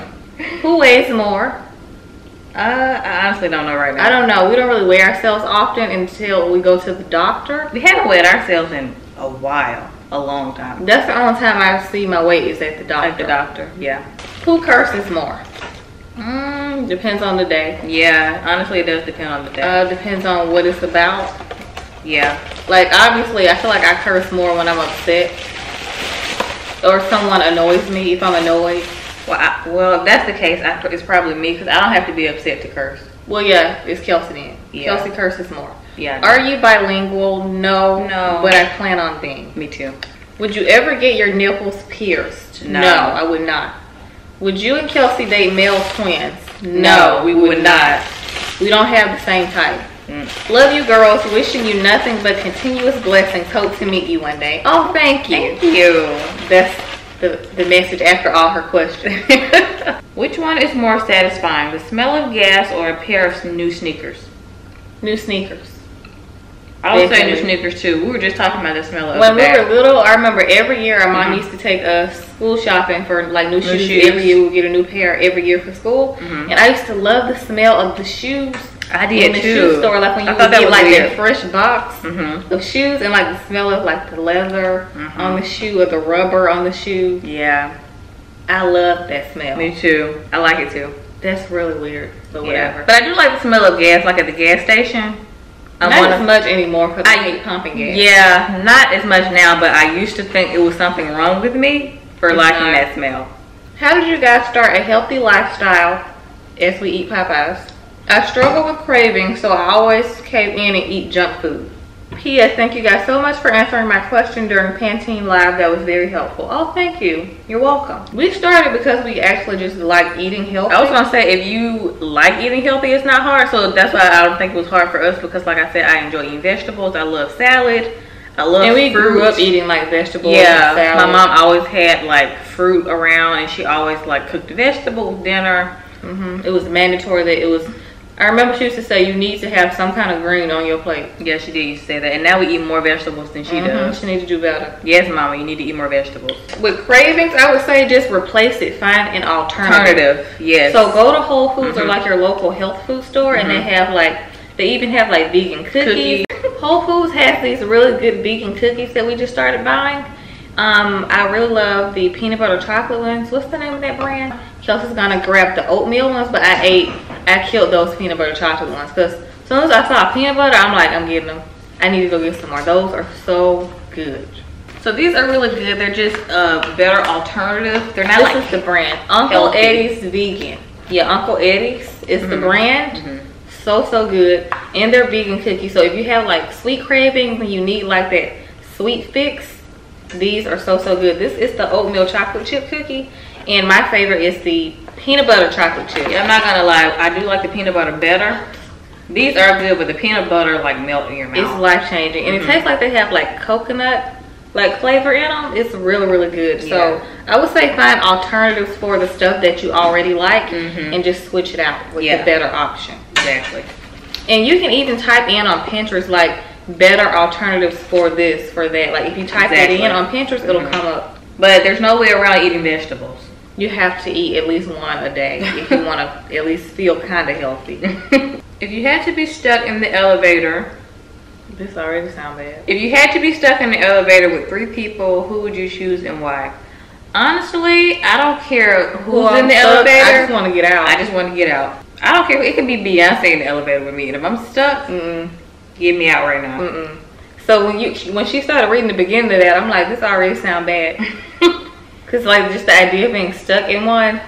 who weighs more? I honestly don't know right now. I don't know. We don't really weigh ourselves often until we go to the doctor. We haven't weighed ourselves in a while. A long time. That's the only time I see my weight is at the doctor. At the doctor, yeah. Who curses more? Depends on the day. Yeah, honestly, it does depend on the day. Depends on what it's about. Yeah. Like, obviously, I feel like I curse more when I'm upset. Or someone annoys me, if I'm annoyed. Well, if that's the case, it's probably me, because I don't have to be upset to curse. Well, yeah, it's Kelsey then. Yeah. Kelsey curses more. Yeah. Are you bilingual? No. No. But I plan on being. Me too. Would you ever get your nipples pierced? No. No, I would not. Would you and Kelsey date male twins? No, we would not. We don't have the same type. Love you girls. Wishing you nothing but continuous blessings. Hope to meet you one day. Oh, thank you. Thank you. That's the message after all her questions. Which one is more satisfying, the smell of gas or a pair of new sneakers? New sneakers. I would say new sneakers too. We were just talking about the smell of when we were little. I remember every year our mom used to take us school shopping for like new shoes. Every year we would get a new pair every year for school. And I used to love the smell of the shoes. I did in the shoe store, like when you would get like that fresh box of shoes, and like the smell of like the leather on the shoe or the rubber on the shoe. Yeah, I love that smell. Me too. I like it too. That's really weird, but whatever. But I do like the smell of gas, like at the gas station. Not as much anymore because I hate pumping gas. Yeah, not as much now, but I used to think it was something wrong with me for liking that smell. How did you guys start a healthy lifestyle as we eat Popeyes? I struggle with cravings, so I always cave in and eat junk food. P.S. Thank you guys so much for answering my question during Pantene Live. That was very helpful. Oh, thank you. You're welcome. We started because we actually just like eating healthy. I was going to say, if you like eating healthy, it's not hard. So that's why I don't think it was hard for us, because like I said, I enjoy eating vegetables. I love salad. I love fruit. And we grew up eating like vegetables. Yeah, and salad. My mom always had like fruit around, and she always like cooked vegetable dinner. It was mandatory that it was... I remember she used to say you need to have some kind of green on your plate. Yeah, she did used to say that. And now we eat more vegetables than she does. She needs to do better. Yes, mama, you need to eat more vegetables. With cravings, I would say just replace it. Find an alternative. Yes. So go to Whole Foods or like your local health food store, and they have like, they even have like vegan cookies. Whole Foods has these really good vegan cookies that we just started buying. I really love the peanut butter chocolate ones. What's the name of that brand? Kelsey's gonna grab the oatmeal ones, but I killed those peanut butter chocolate ones, because as soon as I saw peanut butter, I'm like, I'm getting them. I need to go get some more. Those are so good. So these are really good. They're just better alternatives. They're not This is the brand. Uncle Eddie's Vegan. Yeah, Uncle Eddie's is the brand. So good. And they're vegan cookies. So if you have like sweet cravings and you need like that sweet fix, these are so good. This is the oatmeal chocolate chip cookie, and my favorite is the peanut butter chocolate chip. Yeah, I'm not gonna lie, I do like the peanut butter better. These are good, but the peanut butter like melt in your mouth. It's life changing, and it tastes like they have like coconut like flavor in them. It's really good. So I would say find alternatives for the stuff that you already like, and just switch it out with the better option. Exactly. And you can even type in on Pinterest like better alternatives for this, for that. Like if you type that in on Pinterest, it'll come up. But there's no way around eating vegetables. You have to eat at least one a day if you want to at least feel kind of healthy. If you had to be stuck in the elevator, this already sounds bad. If you had to be stuck in the elevator with 3 people, who would you choose and why? Honestly, I don't care who's in the elevator. I just want to get out. I just want to get out. I don't care. It could be Beyonce in the elevator with me, and if I'm stuck, get me out right now. So when she started reading the beginning of that, I'm like, this already sounds bad. Cause like just the idea of being stuck in one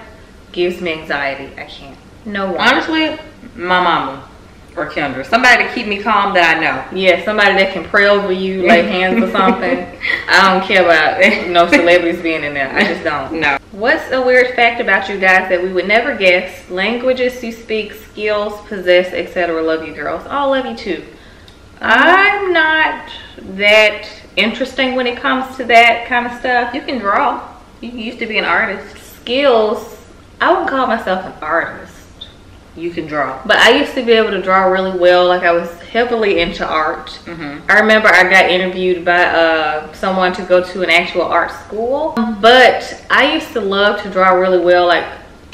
gives me anxiety. I can't. No one. Honestly, my mama or Kendra, somebody to keep me calm that I know. Yeah, somebody that can pray over you, lay hands or something. I don't care about no celebrities being in there. I just don't. No. What's a weird fact about you guys that we would never guess? Languages you speak, skills, possess, etc. Love you, girls. All love you too. I'm not that interesting when it comes to that kind of stuff. You can draw. You used to be an artist. Skills, I wouldn't call myself an artist. You can draw. But I used to be able to draw really well. Like I was heavily into art. I remember I got interviewed by someone to go to an actual art school. But I used to love to draw really well. Like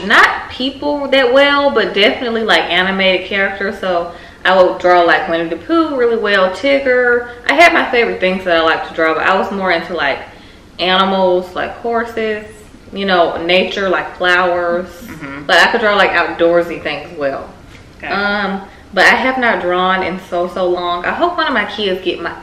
not people that well, but definitely like animated characters. So I would draw like Winnie the Pooh really well, Tigger. I had my favorite things that I like to draw, but I was more into like animals, like horses, you know, nature, like flowers. But I could draw like outdoorsy things well. Okay. But I have not drawn in so long. I hope one of my kids get my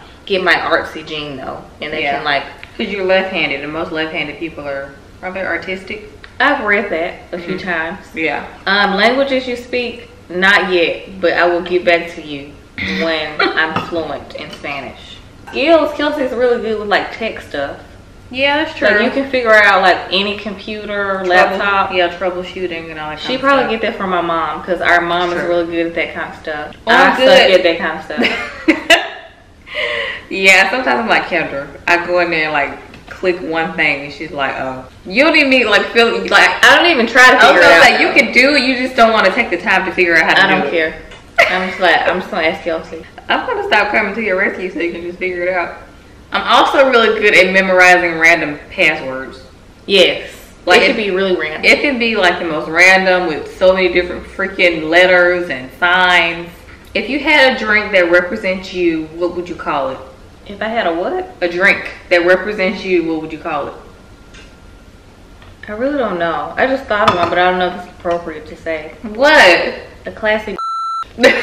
artsy gene though, and they can like. Because you're left-handed, and most left-handed people are they artistic? I've read that a few times. Yeah. Languages you speak. Not yet, but I will get back to you when I'm fluent in Spanish. Skills, Kelsey's really good with like tech stuff. Yeah, that's true. Like you can figure out like any computer, laptop. Yeah, troubleshooting and all that kind of stuff. She probably get that from my mom because our mom is really good at that kind of stuff. Oh, I suck at that kind of stuff. Yeah, sometimes I'm like Kendra. I go in there and like click one thing and she's like, oh, you don't even like feel like I don't even try to figure it out. Like you can do it, you just don't want to take the time to figure out how to do it. I don't care. I'm just gonna ask Kelsey. I'm gonna stop coming to your rescue so you can just figure it out. I'm also really good at memorizing random passwords. Yes. Like it could be really random. It can be like the most random with so many different freaking letters and signs. If you had a drink that represents you, what would you call it? If I had a what? A drink that represents you, what would you call it? I really don't know. I just thought of one, but I don't know if it's appropriate to say. What? A classic. That's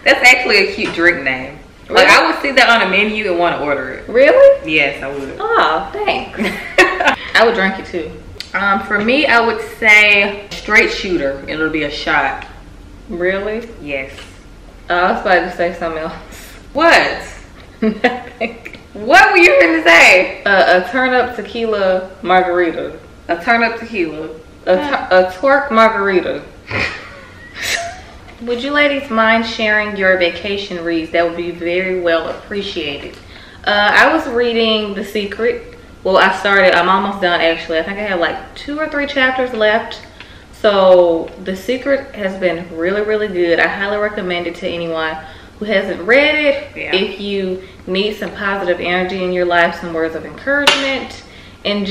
actually a cute drink name. Really? Like I would see that on a menu and want to order it. Really? Yes, I would. Oh, thanks. I would drink it too. For me, I would say straight shooter. It'll be a shot. Really? Yes. I was about to say something else. What? Nothing. What were you going to say? A turn up tequila margarita. A turn up tequila. A twerk margarita. Would you ladies mind sharing your vacation reads? That would be very well appreciated. I was reading The Secret. Well, I'm almost done actually. I think I have like 2 or 3 chapters left. So The Secret has been really good. I highly recommend it to anyone who hasn't read it. Yeah. If you need some positive energy in your life, some words of encouragement, and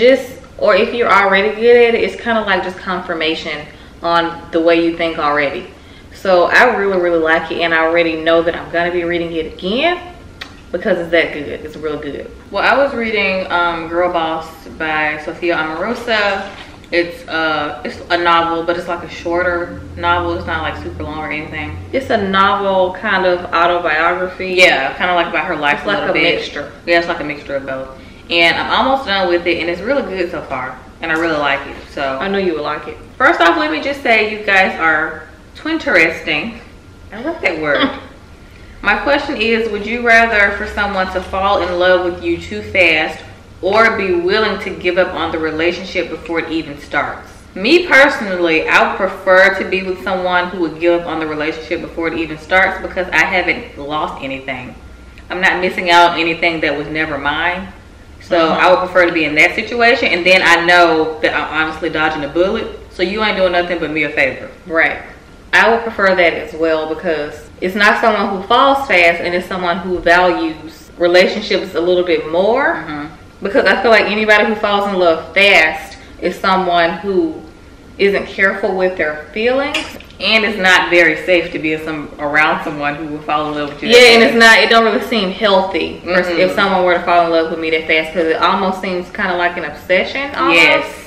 or if you're already good at it, it's kind of like just confirmation on the way you think already. So I really like it, and I already know that I'm gonna be reading it again because it's that good. It's real good. Well, I was reading Girl Boss by Sophia Amoruso. It's a novel, but it's like a shorter novel. It's not like super long or anything. It's a novel, kind of autobiography. Yeah, kind of like about her life. It's like a mixture. Yeah, it's like a mixture of both. And I'm almost done with it, and it's really good so far, and I really like it. So I knew you would like it. First off, let me just say you guys are twinteresting. I love that word. My question is, would you rather for someone to fall in love with you too fast, or be willing to give up on the relationship before it even starts? Me personally, I would prefer to be with someone who would give up on the relationship before it even starts, because I haven't lost anything. I'm not missing out on anything that was never mine. So I would prefer to be in that situation, and then I know that I'm honestly dodging a bullet, so you ain't doing nothing but me a favor. Right. I would prefer that as well, because it's not someone who falls fast, and it's someone who values relationships a little bit more. Because I feel like anybody who falls in love fast is someone who isn't careful with their feelings. And it's not very safe to be around someone who will fall in love with you. Yeah, and it don't really seem healthy if someone were to fall in love with me that fast, because it almost seems kind of like an obsession almost. Yes.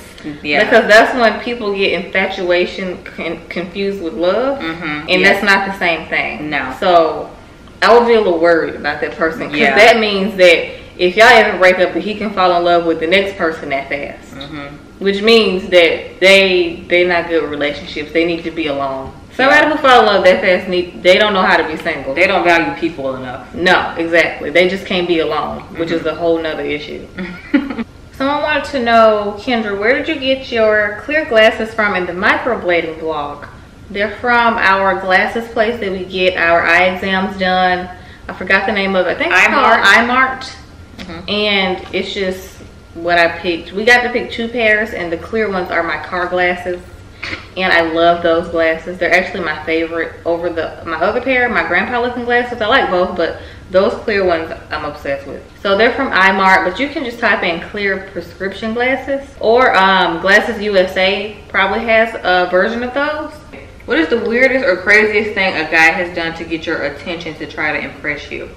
Yeah. Because that's when people get infatuation confused with love, and that's not the same thing. No. So I would be a little worried about that person, because that means that if y'all ever break up, that he can fall in love with the next person that fast. Which means that they're not good with relationships. They need to be alone. Somebody who fall in love that fast, they don't know how to be single. They don't value people enough. No, exactly. They just can't be alone, which is a whole nother issue. Someone wanted to know, Kendra, where did you get your clear glasses from in the microblading vlog? They're from our glasses place that we get our eye exams done. I forgot the name of it. I think it's called iMart. And it's just what I picked. We got to pick 2 pairs, and the clear ones are my car glasses, and I love those glasses. They're actually my favorite over my other pair, my grandpa looking glasses. I like both, but those clear ones I'm obsessed with. So they're from iMart, but you can just type in clear prescription glasses, or Glasses USA probably has a version of those. What is the weirdest or craziest thing a guy has done to get your attention to try to impress you?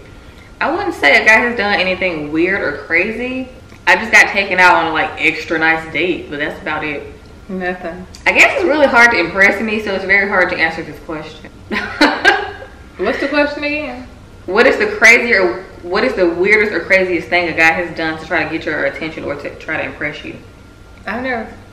I wouldn't say a guy has done anything weird or crazy. I just got taken out on a like extra nice date, but that's about it. Nothing. I guess it's really hard to impress me, so it's very hard to answer this question. What's the question again? What is the weirdest or craziest thing a guy has done to try to get your attention or to try to impress you?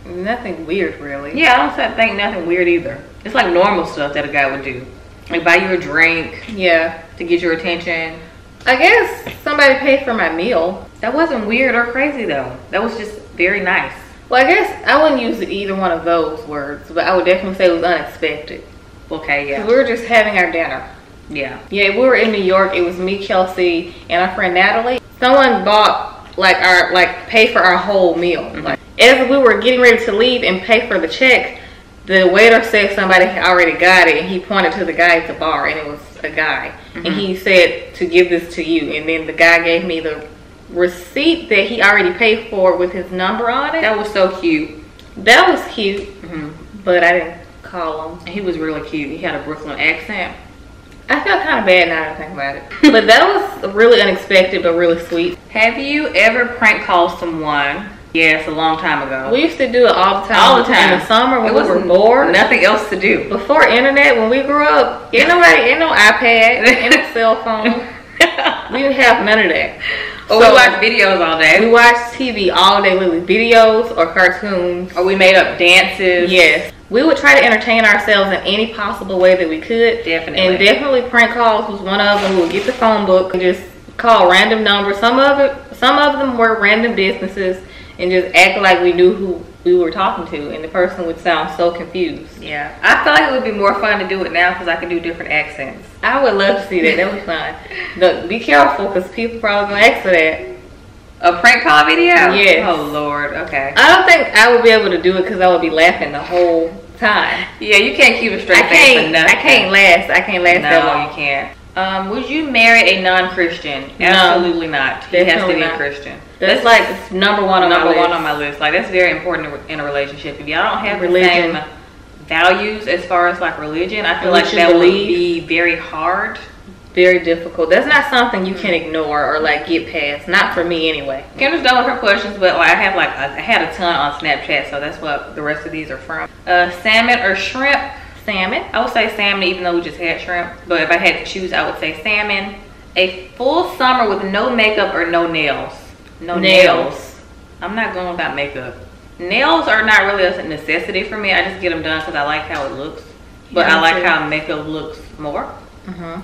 Nothing weird really. Yeah, I don't think nothing weird either. It's like normal stuff that a guy would do. Like buy you a drink. Yeah. To get your attention. I guess somebody paid for my meal. That wasn't weird or crazy though. That was just very nice. Well, I guess I wouldn't use either one of those words, but I would definitely say it was unexpected. Okay, yeah. We were just having our dinner. Yeah. Yeah, we were in New York. It was me, Kelsey, and our friend Natalie. Someone bought paid for our whole meal. Like as we were getting ready to leave and pay for the check, the waiter said somebody had already got it, and he pointed to the guy at the bar, and it was a guy. And he said to give this to you, and then the guy gave me the receipt that he already paid for with his number on it. That was so cute. That was cute, but I didn't call him. He was really cute. He had a Brooklyn accent. I felt kind of bad now that I think about it. But that was really unexpected, but really sweet. Have you ever prank called someone? Yes, a long time ago. We used to do it all the time. All the time. In the summer when we were bored. Nothing else to do. Before internet, when we grew up, ain't no iPad, ain't no cell phone. We didn't have none of that. Or we watched videos all day. We watched TV all day, literally videos or cartoons. Or we made up dances. Yes. We would try to entertain ourselves in any possible way that we could. Definitely. And definitely prank calls was one of them. We would get the phone book and just call random numbers. Some of them were random businesses, and just act like we knew who we were talking to, and the person would sound so confused. Yeah. I feel like it would be more fun to do it now because I can do different accents. I would love to see that. That would be fun. Be careful because people probably gonna ask for that. A prank call video? Yes. Oh Lord, okay. I don't think I would be able to do it because I would be laughing the whole time. Yeah, you can't keep a straight face for nothing. I can't last that long. No, you can't. Would you marry a non-Christian? No. Absolutely not. He has to be a Christian. That's like number one on my list. Like that's very important in a relationship. If y'all don't have the same values as far as like religion, I feel like that would be very hard. Very difficult. That's not something you can ignore or like get past. Not for me anyway. Kendra's done with her questions, but like I had a ton on Snapchat, so that's what the rest of these are from. Salmon or shrimp? Salmon. I would say salmon, even though we just had shrimp. But if I had to choose, I would say salmon. A full summer with no makeup or no nails? No nails. I'm not going without makeup. Nails are not really a necessity for me. I just get them done because I like how it looks. But I like how makeup looks more.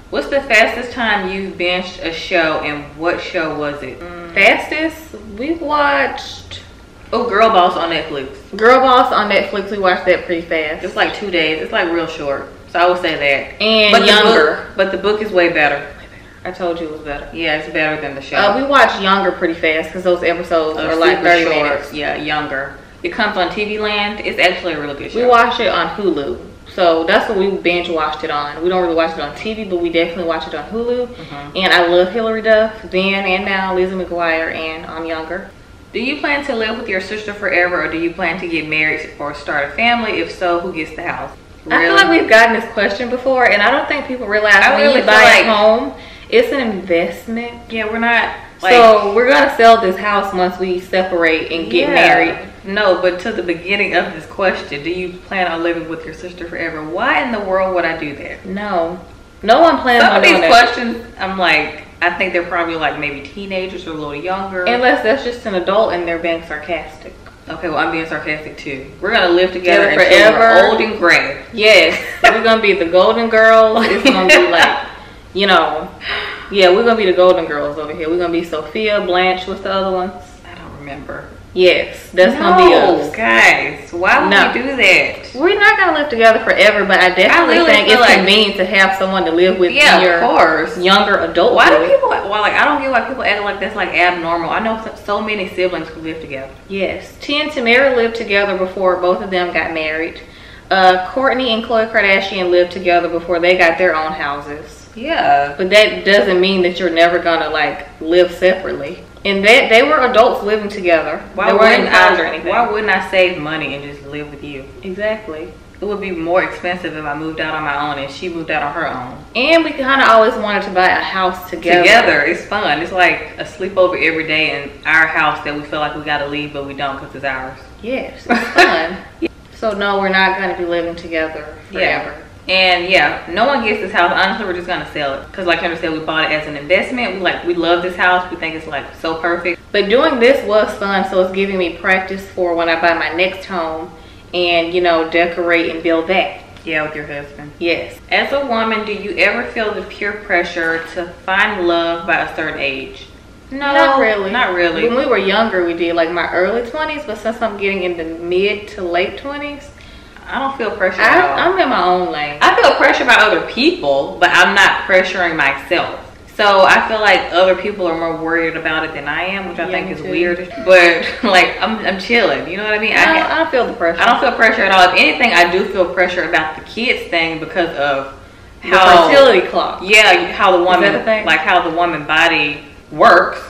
What's the fastest time you've binged a show, and what show was it? Fastest? We watched... Oh, Girl Boss on Netflix. Girl Boss on Netflix. We watched that pretty fast. It's like 2 days. It's like real short. So I would say that. And but Younger. But the book is way better. I told you it was better. Yeah, it's better than the show. We watched Younger pretty fast because those episodes are like 30 minutes. Yeah, Younger. It comes on TV Land. It's actually a really good show. We watched it on Hulu. So that's what we binge watched it on. We don't really watch it on TV, but we definitely watch it on Hulu. And I love Hilary Duff, then and now, Lizzie McGuire, and I'm Younger. Do you plan to live with your sister forever, or do you plan to get married or start a family? If so, who gets the house? Really? I feel like we've gotten this question before, and I don't think people realize when you buy a home, it's an investment. Yeah, we're not. So we're gonna sell this house once we separate and get married. No, but to the beginning of this question, do you plan on living with your sister forever? Why in the world would I do that? No one plans on doing that. Some of these questions, I'm like, I think they're probably like maybe teenagers or a little younger. Unless that's just an adult and they're being sarcastic. Okay, well, I'm being sarcastic too. We're gonna live together until we're old and gray. Yes, we're gonna be the golden girls. It's gonna be like, you know, yeah, we're gonna be the golden girls over here. We're gonna be Sophia, Blanche. What's the other ones? I don't remember. Yes, that's gonna be us. Guys, why would we do that? We're not gonna live together forever, but I definitely think it's convenient to have someone to live with in your younger adult. Why do people? Well, like, I don't get why people act like that's like abnormal. I know so many siblings who live together. Yes, T and Tamara lived together before both of them got married. Courtney and Khloe Kardashian lived together before they got their own houses. Yeah, but that doesn't mean that you're never gonna like live separately. And they were adults living together. Why wouldn't I save money and just live with you? Exactly. It would be more expensive if I moved out on my own and she moved out on her own. And we kind of always wanted to buy a house together. It's fun. It's like a sleepover every day in our house that we feel like we gotta leave, but we don't because it's ours. Yes, it's fun. So no, we're not gonna be living together forever. Yeah. And yeah, no one gets this house. Honestly, we're just gonna sell it because, like Kendra said, we bought it as an investment. We love this house. We think it's like so perfect. But doing this was fun, so it's giving me practice for when I buy my next home and, you know, decorate and build that. Yeah, with your husband. Yes. As a woman, do you ever feel the peer pressure to find love by a certain age? No, not really. Not really. When we were younger, we did, like my early 20s, but since I'm getting in the mid to late 20s, I don't feel pressure at all. I'm in my own lane. I feel pressure by other people, but I'm not pressuring myself. So I feel like other people are more worried about it than I am, which I think is weird. But like I'm chilling, you know what I mean? I don't feel the pressure. I don't feel pressure at all. If anything, I do feel pressure about the kids thing because of how the fertility clock. Yeah, how the woman, like how the woman body works.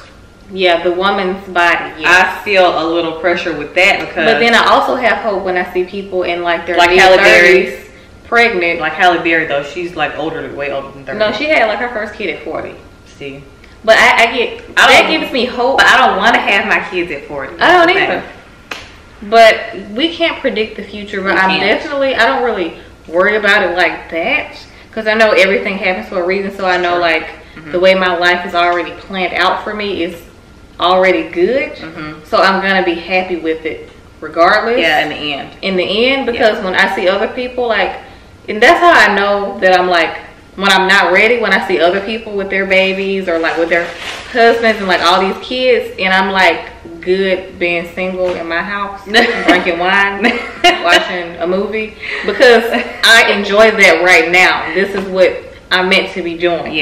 Yeah, the woman's body. Yes. I feel a little pressure with that because. But then I also have hope when I see people in like their mid-30s pregnant. Like Halle Berry though, she's like way older than 30. No, she had like her first kid at 40. See, but that gives me hope. But I don't want to have my kids at 40. I don't either. But we can't predict the future. But I don't really worry about it like that because I know everything happens for a reason. So I know like the way my life is already planned out for me is already good. So I'm gonna be happy with it regardless. Yeah, in the end because when I see other people like, and that's how I know that I'm like, when I'm not ready, when I see other people with their babies or like with their husbands and like all these kids, and I'm like good being single in my house drinking wine, watching a movie, because I enjoy that right now. This is what I'm meant to be doing.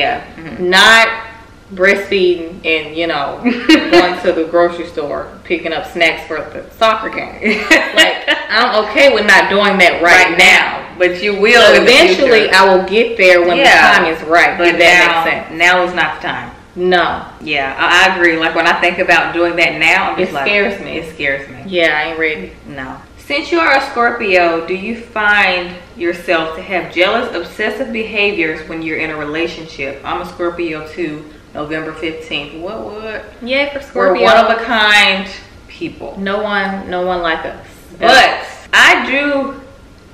Not breastfeeding and, you know, going to the grocery store picking up snacks for the soccer game. Like, I'm okay with not doing that right now, but you will. So eventually I will get there when the time is right. But that makes sense. Now is not the time. No. Yeah, I agree. Like when I think about doing that now, it scares me. It scares me. Yeah, I ain't ready. No. Since you are a Scorpio, do you find yourself to have jealous, obsessive behaviors when you're in a relationship? I'm a Scorpio too. November 15th. What? Yeah, for Scorpio. We're one of a kind people. No one like us. But I do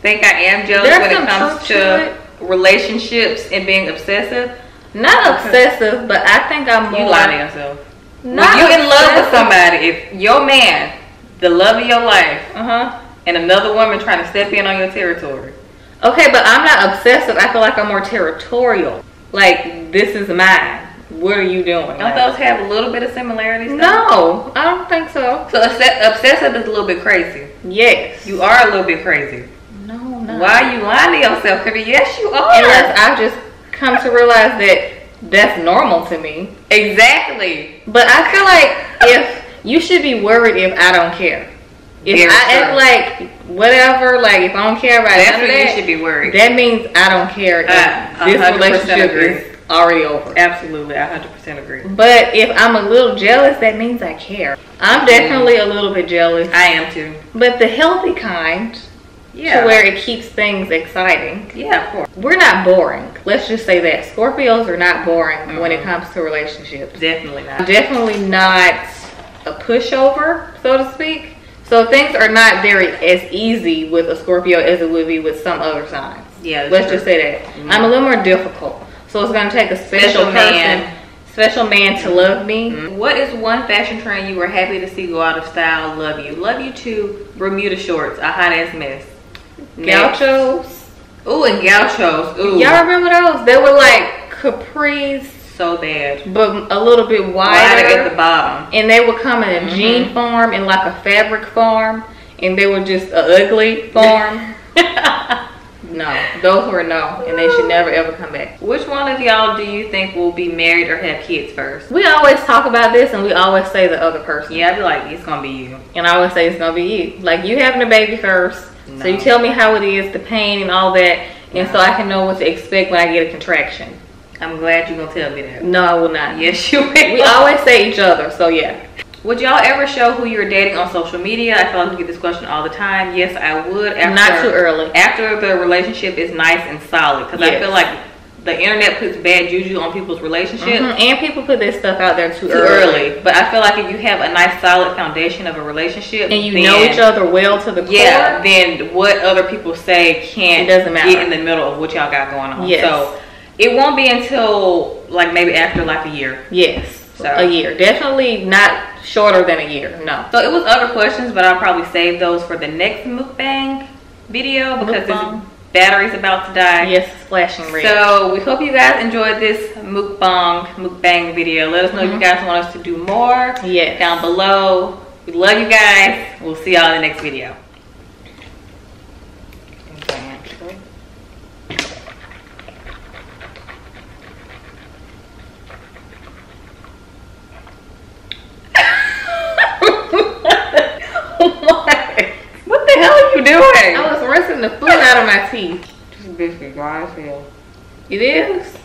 think I am jealous when it comes to relationships and being obsessive. Not obsessive, but I think I'm more. You lie to yourself. When you in love with somebody, if your man, the love of your life, and another woman trying to step in on your territory. Okay, but I'm not obsessive. I feel like I'm more territorial. Like, this is mine. What are you doing? Don't those have a little bit of similarities? No, I don't think so. So obsessive is a little bit crazy. Yes. You are a little bit crazy. No. Why are you lying to yourself? Yes, you are. Unless I've just come to realize that that's normal to me. Exactly. But I feel like if you should be worried if I don't care. If I act like whatever, like if I don't care about that's when you should be worried. That means I don't care if this relationship is already over. Absolutely, I 100% agree. But if I'm a little jealous, that means I care. I'm definitely a little bit jealous. I am too. But the healthy kind. Yeah. To where it keeps things exciting. Yeah, of course. We're not boring. Let's just say that. Scorpios are not boring when it comes to relationships. Definitely not. Definitely not a pushover, so to speak. So things are not as easy with a Scorpio as it would be with some other signs. Yeah, let's just say that. I'm a little more difficult. So it's going to take a special man to love me. What is one fashion trend you were happy to see go out of style? Love you. Love you too. Bermuda shorts, a hot ass mess. Gauchos. Ooh, and gauchos. Ooh. Y'all remember those? They were like capris. So bad. But a little bit wider at the bottom. And they would come in a jean form and like a fabric form. And they were just an ugly form. No, those were no. And they should never ever come back. Which one of y'all do you think will be married or have kids first? We always talk about this and we always say the other person. Yeah, I'd be like, it's gonna be you. And I always say it's gonna be you. Like, you having a baby first. No. So you tell me how it is, the pain and all that. And so I can know what to expect when I get a contraction. I'm glad you're gonna tell me that. No, I will not. Yes, you will. We always say each other, so yeah. Would y'all ever show who you're dating on social media? I feel like we get this question all the time. Yes, I would. Not too early. After the relationship is nice and solid. Because I feel like the internet puts bad juju on people's relationships. And people put their stuff out there too early. But I feel like if you have a nice solid foundation of a relationship. And you know each other well to the core. Yeah, then what other people say can't get in the middle of what y'all got going on. Yes. So it won't be until like maybe after like a year. Yes. So a year. Definitely not shorter than a year. No. So it was other questions, but I'll probably save those for the next mukbang video because this battery's about to die. Yes, it's flashing red. So we hope you guys enjoyed this mukbang video. Let us know if you guys want us to do more. Yes. Down below. We love you guys. We'll see y'all in the next video. What the hell are you doing? I was rinsing the food out of my teeth. This biscuit dry as hell. It is?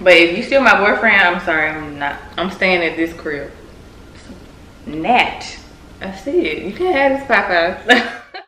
But if you steal my boyfriend, I'm sorry, I'm not. I'm staying at this crib. Nat. I see it. You can have this Popeyes.